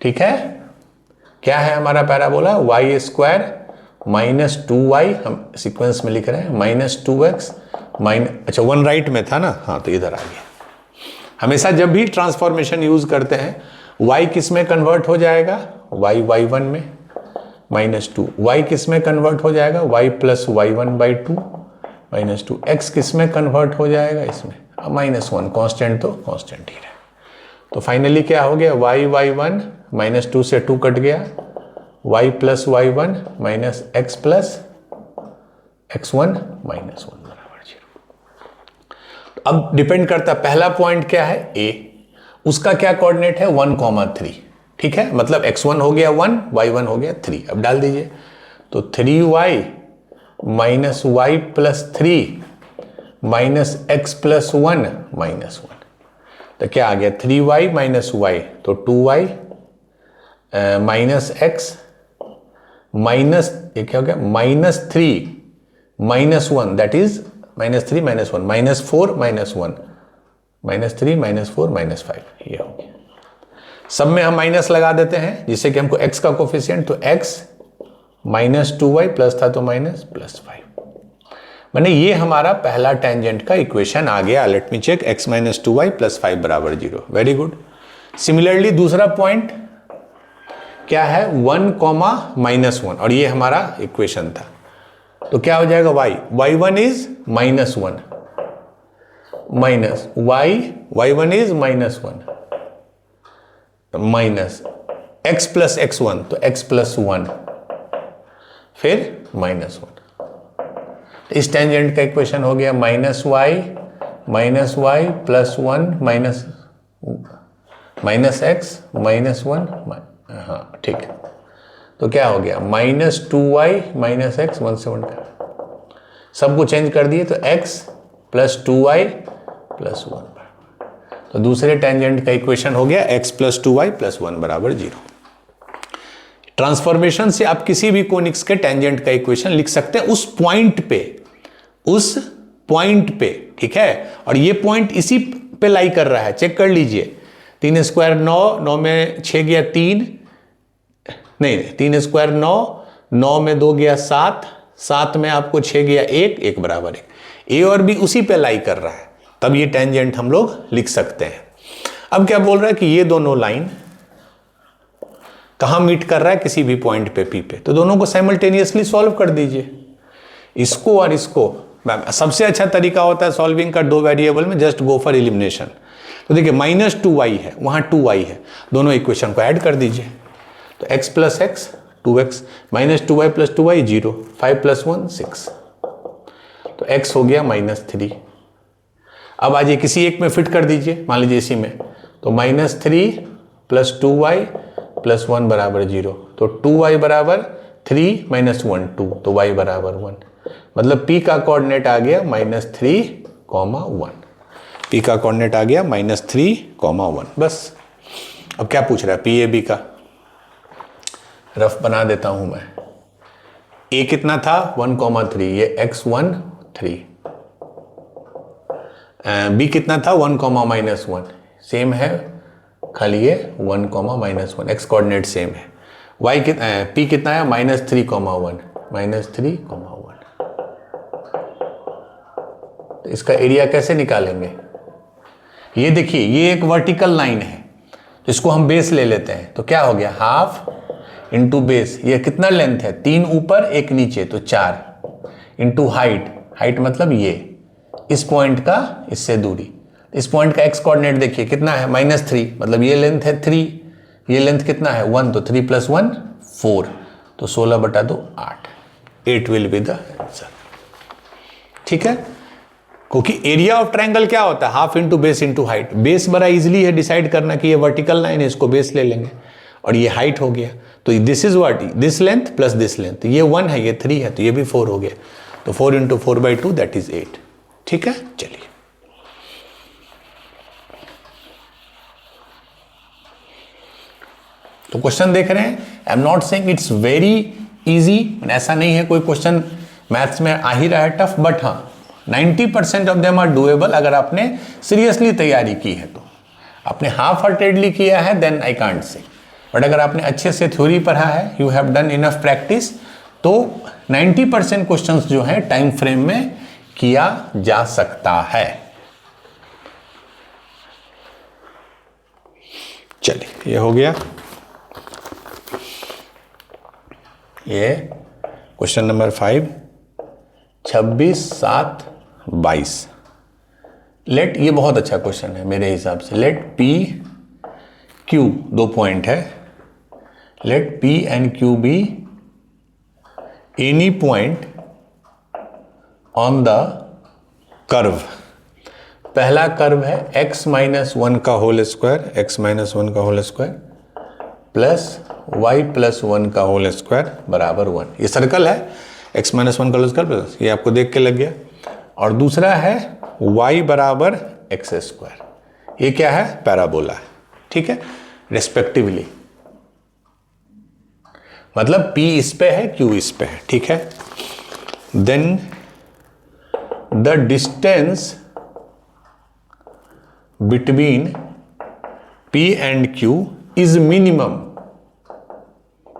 ठीक है, क्या है हमारा पैराबोला, वाई स्क्वायर -2y, हम सीक्वेंस में लिख रहे हैं, -2x अच्छा 1 राइट में था ना, हाँ तो इधर आ गया। हमेशा जब भी ट्रांसफॉर्मेशन यूज करते हैं, y किस में कन्वर्ट हो जाएगा, y y1 में, -2 y किस में कन्वर्ट हो जाएगा, y + y1/2 -2 x किस में कन्वर्ट हो जाएगा, इसमें -1। कांस्टेंट तो कांस्टेंट ही रहे। तो फाइनली क्या हो गया, y y1 -2 से 2 कट गया, y + y1 - x + x1 -1 बराबर 0। अब डिपेंड करता है, पहला पॉइंट क्या है a, उसका क्या कोऑर्डिनेट है 1,3। ठीक है, मतलब x1 हो गया 1, y1 हो गया 3। अब डाल दीजिए, तो 3y - y + 3 -x + 1 -1, तो क्या आ गया 3y - y, तो 2y -x माइनस, ये क्या हो गया -3 -1, दैट इज -3 -1 -4 -1 -3 -4 -5, ये हो गया। सब में हम माइनस लगा देते हैं जिससे कि हमको x का कोफिशिएंट, तो x -2y प्लस था तो -+5, माने ये हमारा पहला टेंजेंट का इक्वेशन आ गया। Let me check, x - 2y + 5 = 0। Very good. Similarly दूसरा पॉइंट क्या है 1, -1, और ये हमारा इक्वेशन था, तो क्या हो जाएगा y y1 is -1 minus y1 is -1 minus x + x1, तो x + 1 फिर -1। इस टेंजेंट का इक्वेशन हो गया -y minus Y plus 1 minus X minus 1, हाँ ठीक है। तो क्या हो गया, माइनस 2y माइनस एक्स 1 से 1 का सबको चेंज कर दिए, तो x प्लस 2y प्लस 1। तो दूसरे टेंजेंट का इक्वेशन हो गया x प्लस 2y प्लस 1 बराबर 0। ट्रांसफॉर्मेशन से आप किसी भी कोनिक्स के टेंजेंट का इक्वेशन लिख सकते हैं उस पॉइंट पे, ठीक है। और ये पॉइंट इसी पे लाई कर रहा है, चेक कर लीजिए। 3 स्क्वायर 9, 9 में 6 गया 3, नहीं 3 स्क्वायर 9, 9 में 2 गया 7, 7 में आपको 6 गया 1, 1 बराबर 1। ए और बी उसी पे लाई कर रहा है, तब ये टेंजेंट हम लोग लिख सकते हैं। अब क्या बोल रहा है कि ये दोनों लाइन कहां मीट कर रहा है, किसी भी पॉइंट पे पी पे, तो दोनों को साइमल्टेनियसली सॉल्व कर दीजिए, इसको और इसको। सबसे अच्छा तरीका होता है सॉल्विंग का 2 वेरिएबल में, जस्ट गो फॉर एलिमिनेशन। तो देखिए माइनस 2y है, वहां 2y है, दोनों इक्वेशन को ऐड कर दीजिए। तो x plus x 2x minus 2y plus 2y 0, 5 plus 1 6, तो x हो गया माइनस 3। अब आज ये किसी एक में फिट कर दीजिए, मान लीजिए इसी में, तो माइनस 3 प्लस 2y प्लस 1 बराबर 0, तो 2y बराबर 3 माइनस 1 2, तो y बराबर 1। मतलब p का कोऑर्डिनेट आ गया -3,1, p का कोऑर्डिनेट आ गया -3,1। बस अब क्या पूछ रहा है, पी ए बी का रफ बना देता हूं मैं। a कितना था 1,3, ये x1 3, b कितना था 1,-1, सेम है, खाली ये 1,-1, x कोऑर्डिनेट सेम है। y p कितना है -3,1, -3,1। तो इसका एरिया कैसे निकालेंगे, ये देखिए ये एक वर्टिकल लाइन है, तो इसको हम बेस ले लेते हैं, तो क्या हो गया हाफ इंटू बेस, ये कितना लेंथ है 3 ऊपर 1 नीचे, तो 4 इंटू हाइट मतलब ये इस पॉइंट का इससे दूरी, इस पॉइंट का x कोऑर्डिनेट देखिए कितना है -3, मतलब ये लेंथ है 3, ये लेंथ कितना है 1, तो 3 + 1 4, तो 16/2 8, 8 विल बी द आंसर। ठीक है, क्योंकि एरिया ऑफ ट्रायंगल क्या होता है half into base into height. Base बड़ा इजीली है डिसाइड करना कि ये वर्टिकल लाइन है, इसको बेस ले लेंगे, और ये हाइट हो गया, तो this is what, this length plus this length, ये 1 है ये 3 है, तो ये भी 4 हो गया, तो 4 इंटू 4/2 दैट इज 8। ठीक है, चलिए तो क्वेश्चन देख रहे हैं। I am not saying it's very easy, ऐसा नहीं है कोई क्वेश्चन मैथ्स में आ ही रहा है टफ, बट हाँ 90% ऑफ देम आर डूएबल अगर आपने सीरियसली तैयारी की है। तो आपने हाफ हार्टेडली किया है then I can't say, but अगर आपने अच्छे से थ्योरी पढ़ा है, you have done enough practice, तो 90% क्वेश्चंस जो हैं टाइम फ्रेम में किया जा सकता है। चलिए ये हो गया, ये क्वेश्चन नंबर 5, 26/7/22। लेट, ये बहुत अच्छा क्वेश्चन है मेरे हिसाब से। लेट पी क्यू, 2 पॉइंट है, let P and Q be any point on the curve. पहला कर्व है x-1 का होल स्क्वायर, x-1 का होल स्क्वायर प्लस y+1 का होल स्क्वायर बराबर 1। ये सर्कल है, x-1 का होल स्क्वायर प्लस, ये आपको देख के लग गया। और दूसरा है y बराबर x², ये क्या है पैराबोला है। ठीक है, रेस्पेक्टिवली, मतलब p इस पे है q इस पे है। ठीक है, then the distance between p and q is minimum.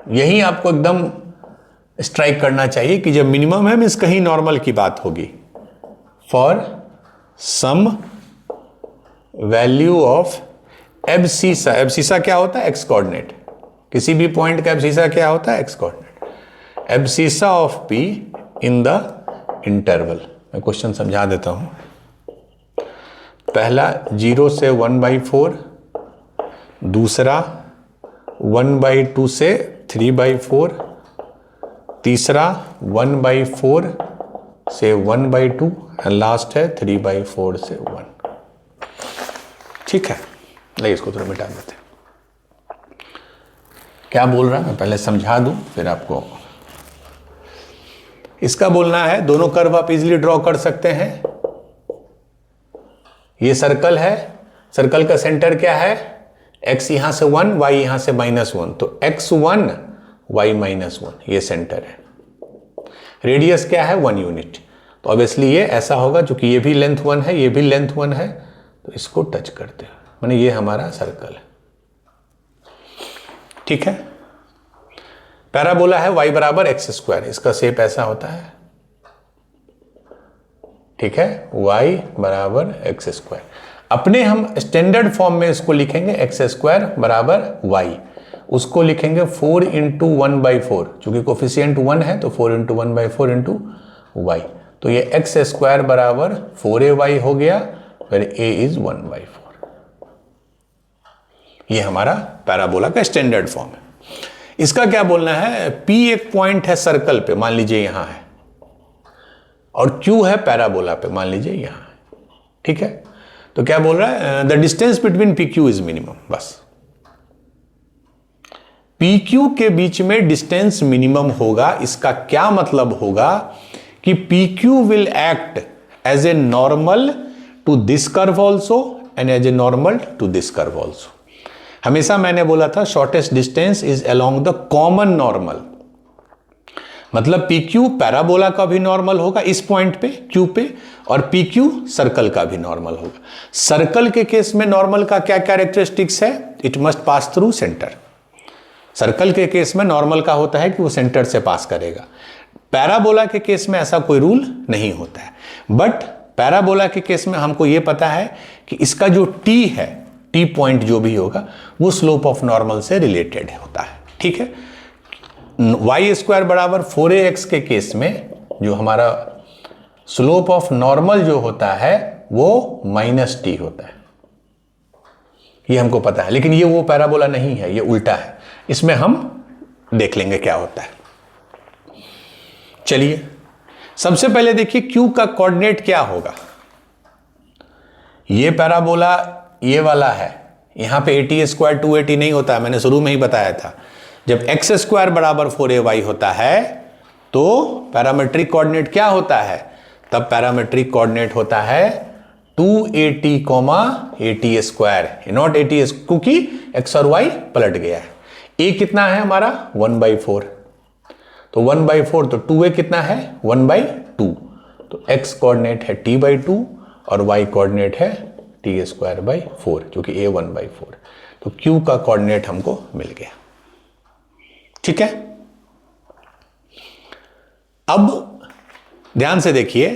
यही आपको एकदम स्ट्राइक करना चाहिए कि जब मिनिमम है मीन्स कहीं नॉर्मल की बात होगी। For some value of abscissa, abscissa क्या होता है एक्स कोऑर्डिनेट, किसी भी पॉइंट का एब्सीसा क्या होता है x coordinate, abscissa of P in the interval. मैं क्वेश्चन समझा देता हूं। पहला 0 से 1/4, दूसरा 1/2 से 3/4, तीसरा 1/4 से 1/2 एंड लास्ट है 3/4 से 1। ठीक है, नहीं इसको थोड़ा मिटा देते हैं। क्या बोल रहा है मैं पहले समझा दूं फिर आपको। इसका बोलना है दोनों कर्व आप इजीली ड्रॉ कर सकते हैं। ये सर्कल है, सर्कल का सेंटर क्या है, x यहां से 1, y यहां से -1, तो x1 y -1 ये सेंटर है। रेडियस क्या है 1 यूनिट, तो ऑब्वियसली ये ऐसा होगा, क्योंकि ये भी लेंथ 1 है, ये भी लेंथ 1 है, तो इसको टच करते हैं, माने ये हमारा सर्कल है। ठीक है, पैराबोला है y बराबर x², इसका शेप ऐसा होता है। ठीक है, y बराबर x²। अपने हम स्टैंडर्ड फॉर्म में इसको लिखेंगे x² बराबर y, उसको लिखेंगे 4 × 1/4, चूंकि कोफिशिएंट 1 है तो 4 × 1/4 × y, तो ये x² बराबर 4ay हो गया, फिर a इज 1/4। ये हमारा पैराबोला का स्टैंडर्ड फॉर्म है। इसका क्या बोलना है, P एक पॉइंट है सर्कल पे, मान लीजिए यहां है, और Q है पैराबोला पे, मान लीजिए यहां है। ठीक है, तो क्या बोल रहा है, the distance between PQ is minimum. बस PQ के बीच में डिस्टेंस मिनिमम होगा। इसका क्या मतलब होगा कि PQ will act as a normal to this curve also and as a normal to this curve also. हमेशा मैंने बोला था shortest distance is along the common normal, मतलब PQ पैराबोला का भी नॉर्मल होगा इस पॉइंट पे Q पे, और PQ सर्कल का भी नॉर्मल होगा। सर्कल के केस में नॉर्मल का क्या कैरेक्टरिस्टिक्स है, it must pass through centre. Circle के केस में नॉर्मल का होता है कि वो सेंटर से पास करेगा। पैराबोला के केस में ऐसा कोई रूल नहीं होता है, बट पैराबोला के केस में हमको ये पता है कि इसका जो T है, T पॉइंट जो भी होगा, वो स्लोप ऑफ नॉर्मल से रिलेटेड होता है। ठीक है, y² बराबर 4ax के केस में जो हमारा स्लोप ऑफ नॉर्मल जो होता है वो -t होता है, ये हमको पता है। लेकिन ये वो पैराबोला नहीं है, ये उल्टा है। इसमें हम देख लेंगे क्या होता है। चलिए सबसे पहले देखिए Q का कोऑर्डिनेट क्या होगा। ये पैराबोला ये वाला है, यहां पे 80² 280 नहीं होता है, मैंने शुरू में ही बताया था। जब x² बराबर 4ay होता है तो पैरामेट्रिक कोऑर्डिनेट क्या होता है, तब पैरामेट्रिक कोऑर्डिनेट होता है 280, 80², नॉट 80, क्योंकि x और y पलट गया है। a कितना है हमारा 1/4, तो 1/4, तो 2a कितना है 1/2, तो x कोऑर्डिनेट है t/2 और y कोऑर्डिनेट है t²/4, क्योंकि a 1/4, तो Q का कोऑर्डिनेट हमको मिल गया। ठीक है, अब ध्यान से देखिए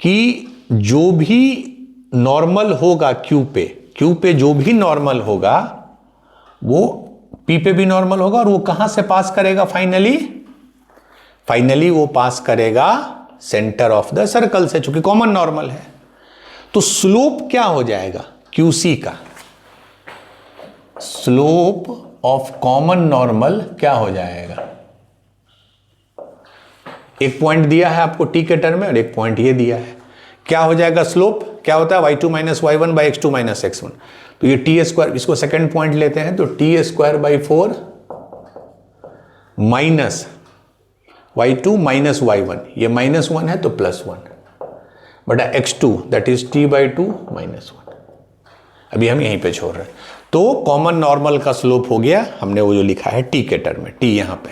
कि जो भी नॉर्मल होगा Q पे जो भी नॉर्मल होगा वो P पे भी नॉर्मल होगा, और वो कहां से पास करेगा फाइनली वो पास करेगा सेंटर ऑफ द सर्कल से, चूंकि कॉमन नॉर्मल है। तो स्लोप क्या हो जाएगा QC का, स्लोप ऑफ कॉमन नॉर्मल क्या हो जाएगा, एक पॉइंट दिया है आपको T के टर्म में और एक पॉइंट ये दिया है, क्या हो जाएगा स्लोप, क्या होता है y2 - y1 / x2 - x1, तो ये t², इसको सेकंड पॉइंट लेते हैं, तो t²/4 माइनस y2 - y1, ये -1 है तो +1 बटा x2 दैट इज t/2 - 1। अभी हम यहीं पे छोड़ रहे हैं, तो कॉमन नॉर्मल का स्लोप हो गया, हमने वो जो लिखा है T के टर्म में, T यहां पे।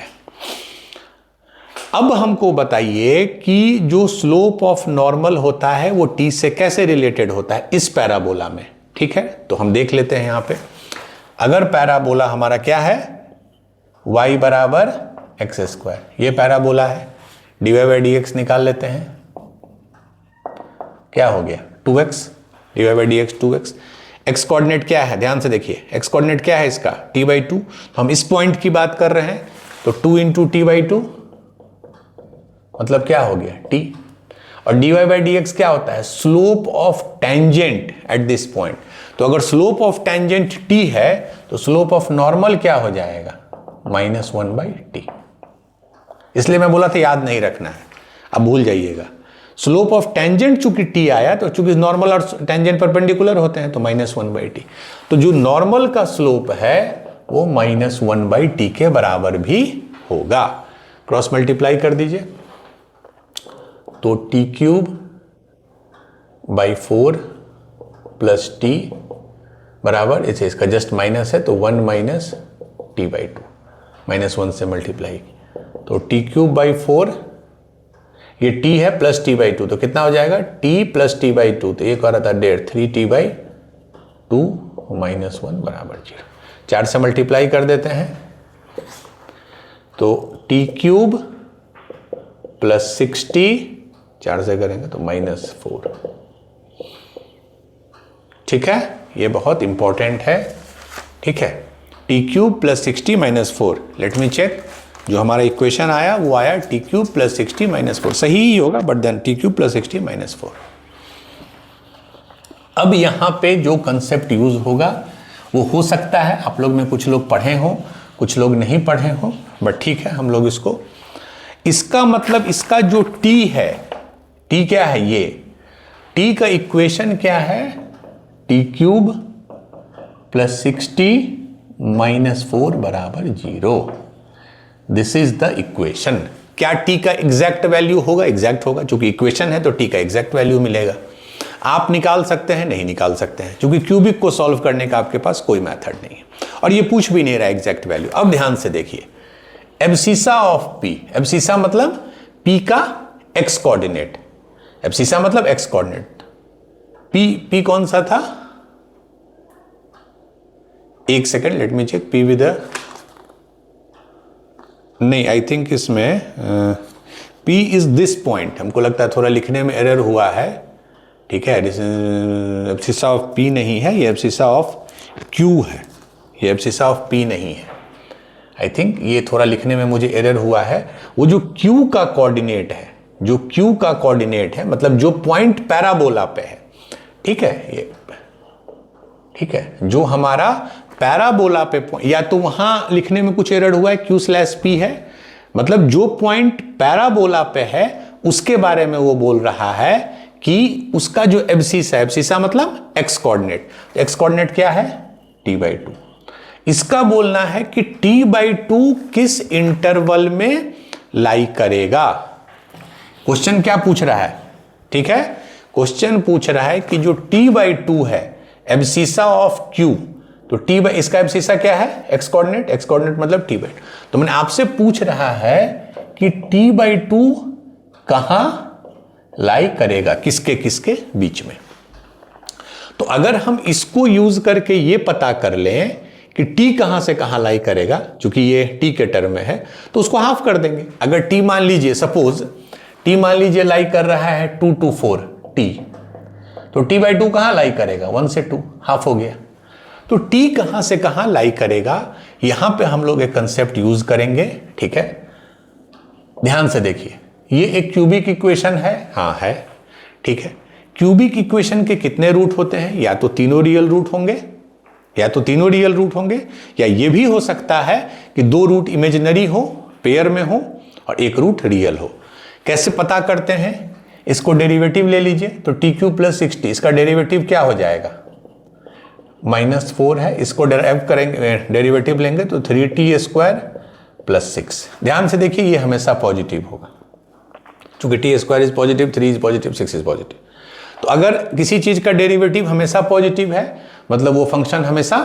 अब हमको बताइए कि जो स्लोप ऑफ नॉर्मल होता है वो T से कैसे रिलेटेड होता है इस पैराबोला में। ठीक है, तो हम देख लेते हैं यहां पे। अगर पैराबोला हमारा क्या है y बराबर x², ये पैराबोला है, dy/dx निकाल लेते हैं, क्या हो गया 2x, dy/dx 2x। x coordinate क्या है, ध्यान से देखिए, x कोऑर्डिनेट क्या है इसका t/2, तो हम इस पॉइंट की बात कर रहे हैं, तो 2 × t/2 मतलब क्या हो गया t, और dy/dx क्या होता है slope of tangent at this point. तो अगर स्लोप ऑफ टेंजेंट t है तो स्लोप ऑफ नॉर्मल क्या हो जाएगा -1/t। इसलिए मैं बोला था याद नहीं रखना है, अब भूल जाइएगा। स्लोप ऑफ टेंजेंट चूंकि टी आया, तो चूंकि नॉर्मल और टेंजेंट परपेंडिकुलर होते हैं तो -1/t। तो जो नॉर्मल का स्लोप है वो -1/t के बराबर भी होगा। क्रॉस मल्टीप्लाई कर दीजिए, तो t³/4 प्लस टी बराबर, इसे इसका जस्ट माइनस है तो 1 - t/2, -1 से मल्टीप्लाई, तो t³/4, ये t है प्लस t/2, तो कितना हो जाएगा t प्लस t/2, तो एक और आता 1.5, 3t/2 -1 बराबर 0। 4 से मल्टीप्लाई कर देते हैं, तो t³ प्लस 6t, 4 से करेंगे तो -4। ठीक है, ये बहुत इंपॉर्टेंट है। ठीक है, t³ plus 6t -4। Late me check, जो हमारा इक्वेशन आया वो आया t³ प्लस 6t -4, सही ही होगा, but then t³ plus 6t -4। अब यहां पे जो कंसेप्ट यूज होगा वो हो सकता है आप लोग में कुछ लोग पढ़े हो, कुछ लोग नहीं पढ़े हो, बट ठीक है, हम लोग इसको, इसका मतलब इसका जो t है, t क्या है, ये t का इक्वेशन क्या है, t³ प्लस 6t -4 बराबर 0। This is the equation. क्या t का एग्जैक्ट वैल्यू होगा? एग्जैक्ट होगा, क्योंकि इक्वेशन है तो t का एग्जैक्ट वैल्यू मिलेगा। आप निकाल सकते हैं, नहीं निकाल सकते हैं, क्योंकि क्यूबिक को सॉल्व करने का आपके पास कोई मेथड नहीं है, और ये पूछ भी नहीं रहा एग्जैक्ट वैल्यू। अब ध्यान से देखिए, एब्सिसा ऑफ p, एब्सिसा मतलब p का x कोऑर्डिनेट, एब्सिसा मतलब x कोऑर्डिनेट, p कौन सा था, एक second, let me check, p with नहीं, आई थिंक इसमें p इज दिस पॉइंट, हमको लगता है थोड़ा लिखने में एरर हुआ है। ठीक है, एब्सिसा ऑफ p नहीं है, ये एब्सिसा ऑफ q है, ये एब्सिसा ऑफ p नहीं है। आई थिंक ये थोड़ा लिखने में मुझे एरर हुआ है। वो जो q का कोऑर्डिनेट है, जो q का कोऑर्डिनेट है, मतलब जो पॉइंट पैराबोला पे है, ठीक है, ये ठीक है, जो हमारा पैराबोला पे, या तो वहां लिखने में कुछ एरर हुआ है, q/p है, मतलब जो पॉइंट पैराबोला पे है उसके बारे में वो बोल रहा है कि उसका जो एब्सिसा, एब्सिसा मतलब x कोऑर्डिनेट, x कोऑर्डिनेट क्या है, t/2। इसका बोलना है कि t/2 किस इंटरवल में लाई करेगा। क्वेश्चन क्या पूछ रहा है, ठीक है, क्वेश्चन पूछ रहा है कि जो t/2 है, एब्सिसा ऑफ q, तो इसका एब्सिसा क्या है, x कोऑर्डिनेट, x कोऑर्डिनेट मतलब t/2। तो मैंने आपसे पूछ रहा है कि t/2 कहां लाई करेगा, किसके किसके बीच में। तो अगर हम इसको यूज करके ये पता कर लें कि t कहां से कहां लाई करेगा, चूंकि ये t के टर्म में है, तो उसको हाफ कर देंगे। अगर t मान लीजिए, सपोज t मान लीजिए लाई कर रहा है 2 to 4 t, तो t/2 कहां लाई करेगा, 1 से 2, हाफ हो गया। तो t कहां से कहां लाई करेगा, यहां पे हम लोग एक कंसेप्ट यूज करेंगे। ठीक है, ध्यान से देखिए, ये एक क्यूबिक इक्वेशन है, हाँ है, ठीक है। क्यूबिक इक्वेशन के कितने रूट होते हैं, या तो तीनों रियल रूट होंगे, या तो तीनों रियल रूट होंगे, या ये भी हो सकता है कि 2 रूट इमेजिनरी हो, पेयर में हो, और 1 रूट रियल हो। कैसे पता करते हैं, इसको डेरिवेटिव ले लीजिए, तो t³ प्लस 6t, इसका डेरिवेटिव क्या हो जाएगा, -4 है, इसको डेराइव करेंगे, डेरिवेटिव लेंगे तो 3t² प्लस 6। ध्यान से देखिए, ये हमेशा पॉजिटिव होगा, चूंकि t² is positive, 3 is positive, 6 is positive. तो अगर किसी चीज का डेरिवेटिव हमेशा पॉजिटिव है, मतलब वो फंक्शन हमेशा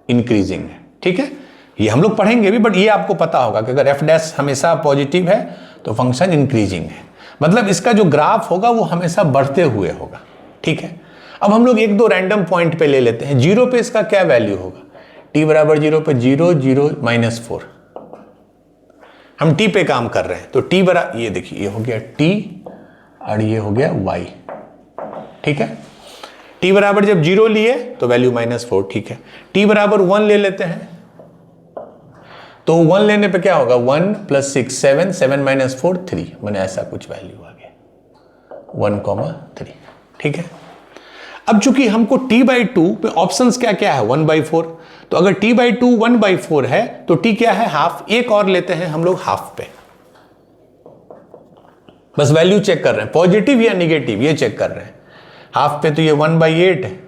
इंक्रीजिंग है। ठीक है, ये हम लोग पढ़ेंगे भी, बट ये आपको पता होगा कि अगर f' हमेशा पॉजिटिव है तो फंक्शन इंक्रीजिंग है, मतलब इसका जो ग्राफ होगा वो हमेशा बढ़ते हुए होगा। ठीक है, अब हम लोग 1-2 रैंडम पॉइंट पे ले लेते हैं। 0 पे इसका क्या वैल्यू होगा, t बराबर 0 पे 0, 0, -4, हम t पे काम कर रहे हैं, तो t बराबर, ये देखिए, ये हो गया t और ये हो गया y। ठीक है, t बराबर जब 0 लिए तो वैल्यू -4। ठीक है, t बराबर 1 ले लेते हैं, तो 1 लेने पे क्या होगा, 1 + 6 7, 7 - 4 3, मैंने ऐसा कुछ वैल्यू आ गया, 1,3। ठीक है, अब चूंकि हमको t/2 पे ऑप्शंस क्या क्या है, 1/4, तो अगर t/2 1/4 है तो t क्या है, हाफ। एक और लेते हैं हम लोग हाफ पे, बस वैल्यू चेक कर रहे हैं, पॉजिटिव या निगेटिव ये चेक कर रहे हैं। हाफ पे तो ये 1/8 है,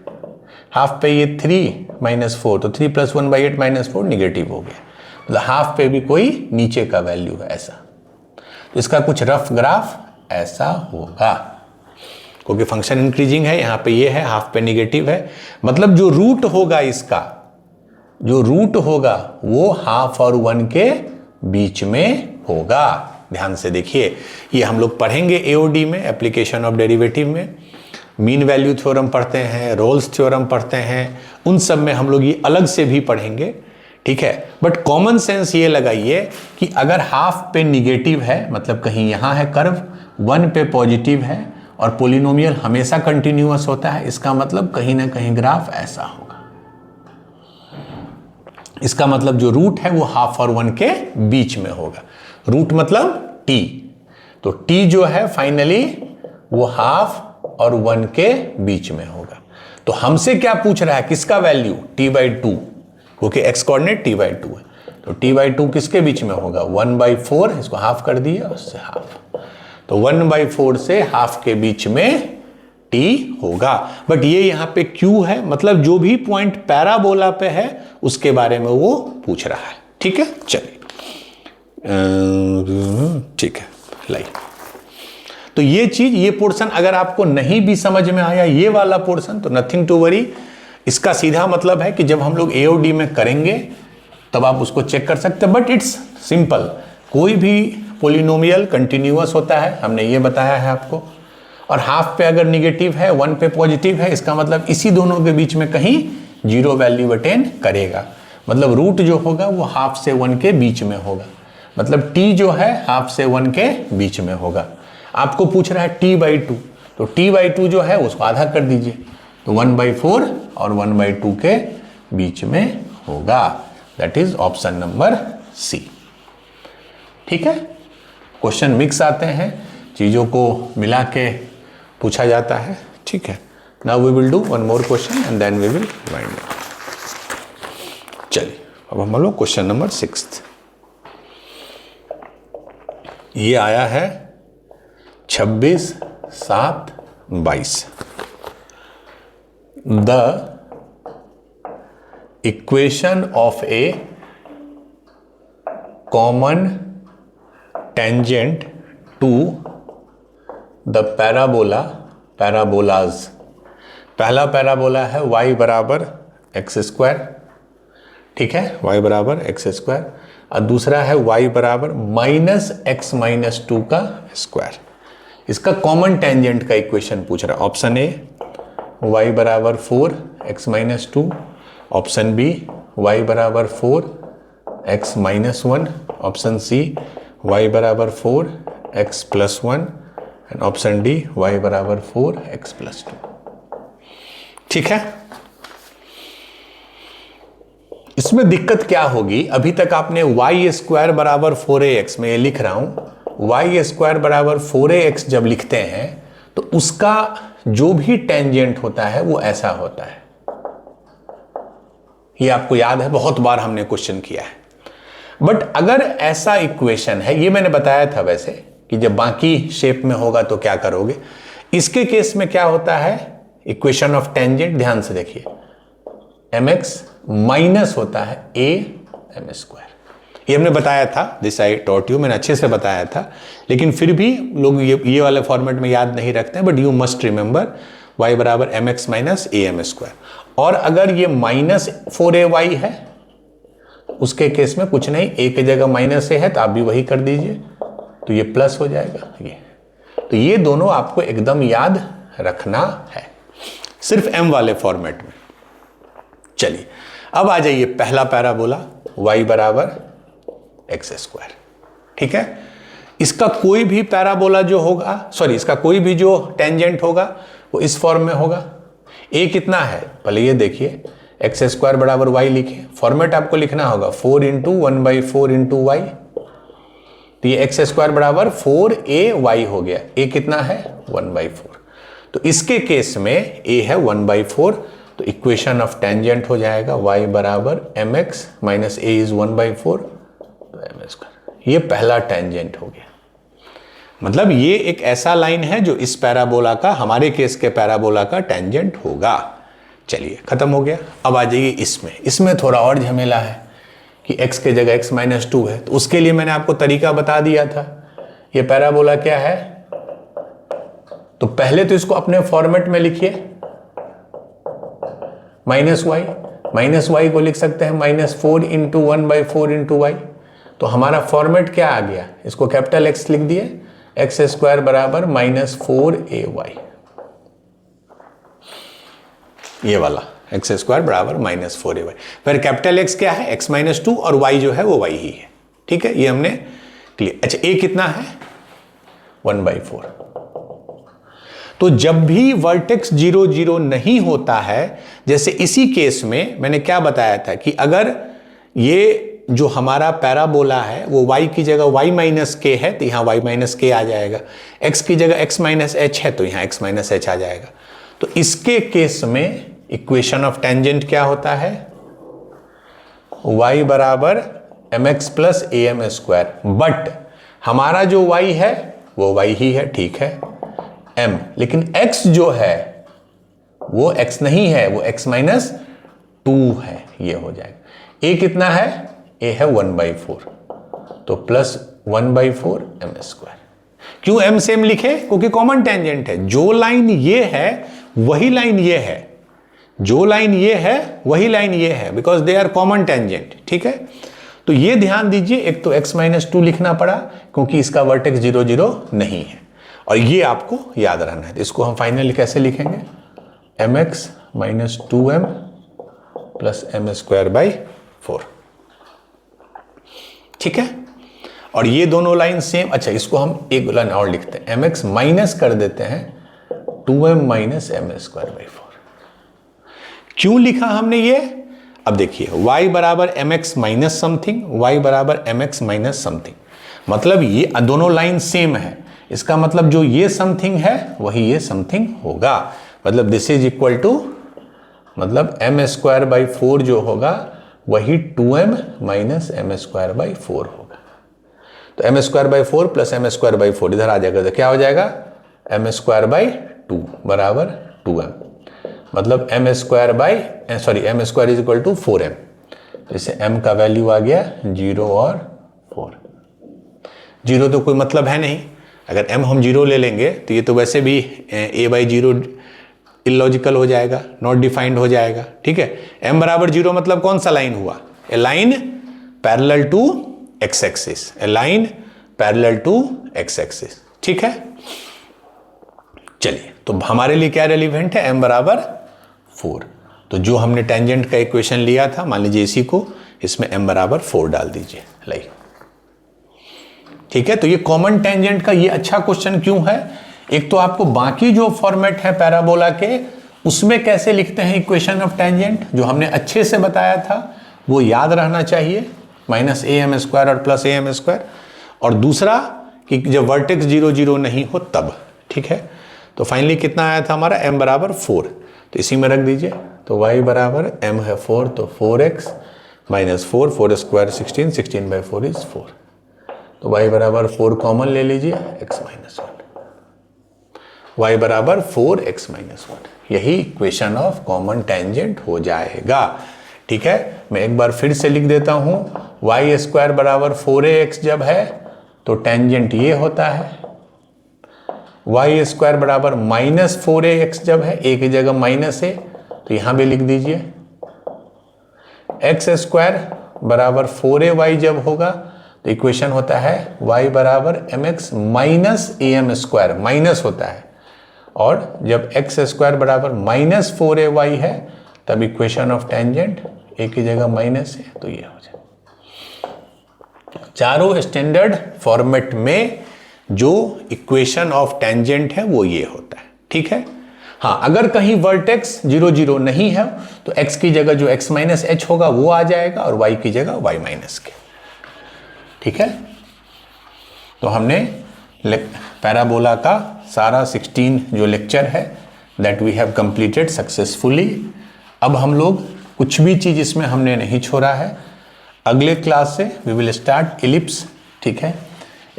हाफ पे ये 3 - 4, तो 3 + 1/8 - 4 निगेटिव हो गया, मतलब हाफ पे भी कोई नीचे का वैल्यू है ऐसा। तो इसका कुछ रफ ग्राफ ऐसा होगा, क्योंकि फंक्शन इंक्रीजिंग है, यहां पे ये है, हाफ पे निगेटिव है, मतलब जो रूट होगा इसका, जो रूट होगा वो हाफ और 1 के बीच में होगा। ध्यान से देखिए, ये हम लोग पढ़ेंगे एओडी में, एप्लीकेशन ऑफ डेरिवेटिव में, मीन वैल्यू थ्योरम पढ़ते हैं, रोल्स थ्योरम पढ़ते हैं, उन सब में हम लोग ये अलग से भी पढ़ेंगे, ठीक है। बट कॉमन सेंस ये लगाइए कि अगर हाफ पे निगेटिव है, मतलब कहीं यहां है कर्व, 1 पे पॉजिटिव है और पोलिनोमियल हमेशा कंटिन्यूअस होता है, इसका मतलब कहीं ना कहीं ग्राफ ऐसा होगा। इसका मतलब जो रूट है वो हाफ और 1 के बीच में होगा। रूट मतलब t, तो t जो है फाइनली वो हाफ और 1 के बीच में होगा। तो हमसे क्या पूछ रहा है, किसका वैल्यू, t/2, क्योंकि x कोऑर्डिनेट t/2 है, तो t/2 किसके बीच में होगा, 1/4, इसको हाफ कर दिया, उससे हाफ, तो 1/4 से हाफ के बीच में t होगा। बट ये यहां पे q है, मतलब जो भी पॉइंट पैराबोला पे है उसके बारे में वो पूछ रहा है, ठीक है। चलिए ठीक है, लाइक तो ये चीज, ये पोर्शन अगर आपको नहीं भी समझ में आया ये वाला पोर्शन, तो नथिंग टू वरी। इसका सीधा मतलब है कि जब हम लोग एओडी में करेंगे तब आप उसको चेक कर सकते हैं, बट इट्स सिंपल। कोई भी पोलिनोमियल कंटिन्यूअस होता है, हमने ये बताया है आपको, और हाफ पे अगर निगेटिव है, 1 पे पॉजिटिव है, इसका मतलब इसी दोनों के बीच में कहीं 0 वैल्यू अटेन करेगा, मतलब रूट जो होगा वो हाफ से 1 के बीच में होगा, मतलब t जो है हाफ से 1 के बीच में होगा। आपको पूछ रहा है t/2, तो t/2 जो है उसको आधा कर दीजिए, तो 1/4 और 1/2 के बीच में होगा। That is option number C, ठीक है। क्वेश्चन मिक्स आते हैं, चीजों को मिला के पूछा जाता है, ठीक है। Now we will do one more question and then we will wind up. चलिए अब हम लोग क्वेश्चन नंबर 6, ये आया है 26/7/22। The equation of a common tangent to the parabolas. पहला पैराबोला है y = x², ठीक है, y = x², और दूसरा है y = -x - 2 का स्क्वायर। इसका कॉमन टेंजेंट का इक्वेशन पूछ रहा है। Option A y = 4x - 2, option B y = 4x - 1, option C y = 4x + 1, and option D y = 4x + 2, ठीक है। इसमें दिक्कत क्या होगी, अभी तक आपने y² = 4ax, मैं ये लिख रहा हूं, y² = 4ax जब लिखते हैं तो उसका जो भी टेंजेंट होता है वो ऐसा होता है। ये आपको याद है, बहुत बार हमने क्वेश्चन किया है। बट अगर ऐसा इक्वेशन है, ये मैंने बताया था वैसे कि जब बाकी शेप में होगा तो क्या करोगे। इसके केस में क्या होता है, इक्वेशन ऑफ टेंजेंट, ध्यान से देखिए, mx माइनस होता है a/m²। ये हमने बताया था, दिस आई टॉट यू, मैंने अच्छे से बताया था, लेकिन फिर भी लोग ये वाले फॉर्मेट में याद नहीं रखते हैं। But you must remember y = mx - a/m²। और अगर ये -4ay है, उसके केस में कुछ नहीं, a की जगह -a है तो आप भी वही कर दीजिए, तो ये प्लस हो जाएगा ये। तो ये दोनों आपको एकदम याद रखना है, सिर्फ m वाले फॉर्मेट में। चलिए अब आ जाइए, पहला पैराबोला y = x², ठीक है। इसका कोई भी पैराबोला जो होगा, सॉरी, इसका कोई भी जो टेंजेंट होगा वो इस फॉर्म में होगा। a कितना है, पहले ये देखिए, x² = y लिखिए, फॉर्मेट आपको लिखना होगा 4 × 1/4 × y, तो ये x² = 4ay हो गया। a कितना है, 1/4, तो इसके केस में a है 1/4, तो इक्वेशन ऑफ टेंजेंट हो जाएगा y = mx - a is 1/4, तो m²। ये पहला टेंजेंट हो गया। मतलब ये एक ऐसा लाइन है जो इस पैराबोला का, हमारे केस के पैराबोला का टेंजेंट होगा। चलिए खत्म हो गया। अब आ जाइए इसमें थोड़ा और झमेला है कि x के जगह x-2 है, तो उसके लिए मैंने आपको तरीका बता दिया था। ये पैराबोला क्या है, तो पहले तो इसको अपने फॉर्मेट में लिखिए, -y को लिख सकते हैं -4 × 1/4 × y। तो हमारा फॉर्मेट क्या आ गया, इसको कैपिटल X लिख दिए, x² बराबर -4ay, ये वाला x² बराबर -4ay। फिर कैपिटल X क्या है, x-2, और y जो है वो y ही है। ठीक है, ये हमने क्लियर। अच्छा, a कितना है, 1/4। तो जब भी वर्टेक्स 0 0 नहीं होता है, जैसे इसी केस में मैंने क्या बताया था कि अगर ये जो हमारा पैराबोला है वो y की जगह y-k है तो यहाँ y-k आ जाएगा, x की जगह x-h है तो यहाँ x-h आ जाएगा। तो इसके केस में इक्वेशन ऑफ टेंजेंट क्या होता है, y बराबर mx प्लस am²। बट हमारा जो y है वो y ही है, ठीक है, m, लेकिन x जो है वो x नहीं है, वो x-2 है, ये हो जाएगा। a कितना है, a है 1/4, तो प्लस 1/4 m²। क्यों m सेम लिखे, क्योंकि कॉमन टेंजेंट है। जो लाइन ये है वही लाइन ये है, जो लाइन ये है वही लाइन ये है, because they are common tangent. ठीक है, तो ये ध्यान दीजिए, एक तो x-2 लिखना पड़ा क्योंकि इसका वर्टेक्स 0 0 नहीं है, और ये आपको याद रहना है। तो इसको हम फाइनली कैसे लिखेंगे, mx-2m प्लस m²/4। ठीक है, और ये दोनों लाइन सेम। अच्छा, इसको हम एक लाइन और लिखते हैं, mx माइनस कर देते हैं 2m माइनस m²/4। क्यों लिखा हमने ये, अब देखिए, y बराबर mx माइनस समथिंग, y बराबर mx माइनस समथिंग, मतलब ये दोनों लाइन सेम है। इसका मतलब जो ये समथिंग है वही ये समथिंग होगा, मतलब दिस इज इक्वल टू, मतलब m²/4 जो होगा वही 2m माइनस m²/4 होगा। तो m²/4 प्लस m²/4 इधर आ जाएगा, तो क्या हो जाएगा, m²/2 बराबर 2m, मतलब m² is equal to 4m। जैसे m का वैल्यू आ गया 0 और 4। 0 तो कोई मतलब है नहीं, अगर m हम 0 ले लेंगे तो ये तो वैसे भी a/0 इलॉजिकल हो जाएगा, नॉट डिफाइंड हो जाएगा। ठीक है, m बराबर 0 मतलब कौन सा लाइन हुआ, A line parallel to x axis, A line parallel to x axis. ठीक है, चलिए, तो हमारे लिए क्या रेलिवेंट है, m बराबर 4। तो जो हमने टेंजेंट का इक्वेशन लिया था, मान लीजिए इसी को, इसमें m बराबर 4 डाल दीजिए, लाइक। ठीक है, तो ये कॉमन टेंजेंट का ये अच्छा क्वेश्चन क्यों है, एक तो आपको बाकी जो फॉर्मेट है पैराबोला के उसमें कैसे लिखते हैं इक्वेशन ऑफ टेंजेंट, जो हमने अच्छे से बताया था वो याद रहना चाहिए, -am² और प्लस am²। और दूसरा कि जब वर्टेक्स 0 0 नहीं हो तब। ठीक है, तो फाइनली कितना आया था हमारा, m बराबर 4, तो इसी में रख दीजिए। तो y बराबर m है 4, तो 4x माइनस 4 स्क्वायर 16, 16/4 इज 4। तो y बराबर 4 कॉमन ले लीजिए, x-1, y बराबर 4x-1, यही इक्वेशन ऑफ कॉमन टेंजेंट हो जाएगा। ठीक है, मैं एक बार फिर से लिख देता हूं, y² बराबर 4ax जब है तो टेंजेंट ये होता है, y² बराबर -4ax जब है, a की जगह माइनस है तो यहां भी लिख दीजिए, x² बराबर 4ay जब होगा तो इक्वेशन होता है y बराबर mx माइनस am², माइनस होता है, और जब x² बराबर -4ay है तब इक्वेशन ऑफ टेंजेंट a की जगह माइनस है तो ये हो जाए। चारों स्टैंडर्ड फॉर्मेट में जो इक्वेशन ऑफ टेंजेंट है वो ये होता है। ठीक है, हाँ, अगर कहीं वर्टेक्स 0 0 नहीं है तो x की जगह जो x-h होगा वो आ जाएगा और y की जगह y-k। ठीक है, तो हमने पैराबोला का सारा 16 जो लेक्चर है that we have completed successfully. अब हम लोग कुछ भी चीज़ इसमें हमने नहीं छोड़ा है। अगले क्लास से वी विल स्टार्ट इलिप्स। ठीक है,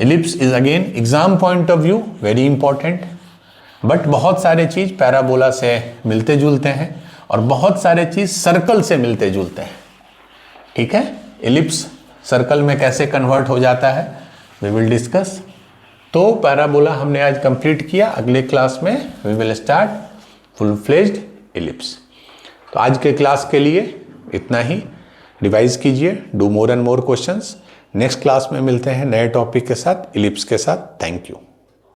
ellipse is again exam point of view very important, but बहुत सारे चीज पैराबोला से मिलते जुलते हैं और बहुत सारे चीज सर्कल से मिलते जुलते हैं। ठीक है, इलिप्स सर्कल में कैसे कन्वर्ट हो जाता है वी विल डिस्कस। तो पैराबोला हमने आज कंप्लीट किया, अगले क्लास में we will start full fledged ellipse. तो आज के क्लास के लिए इतना ही, रिवाइज कीजिए, do more and more questions. Next class में मिलते हैं नए टॉपिक के साथ, इलिप्स के साथ। Thank you.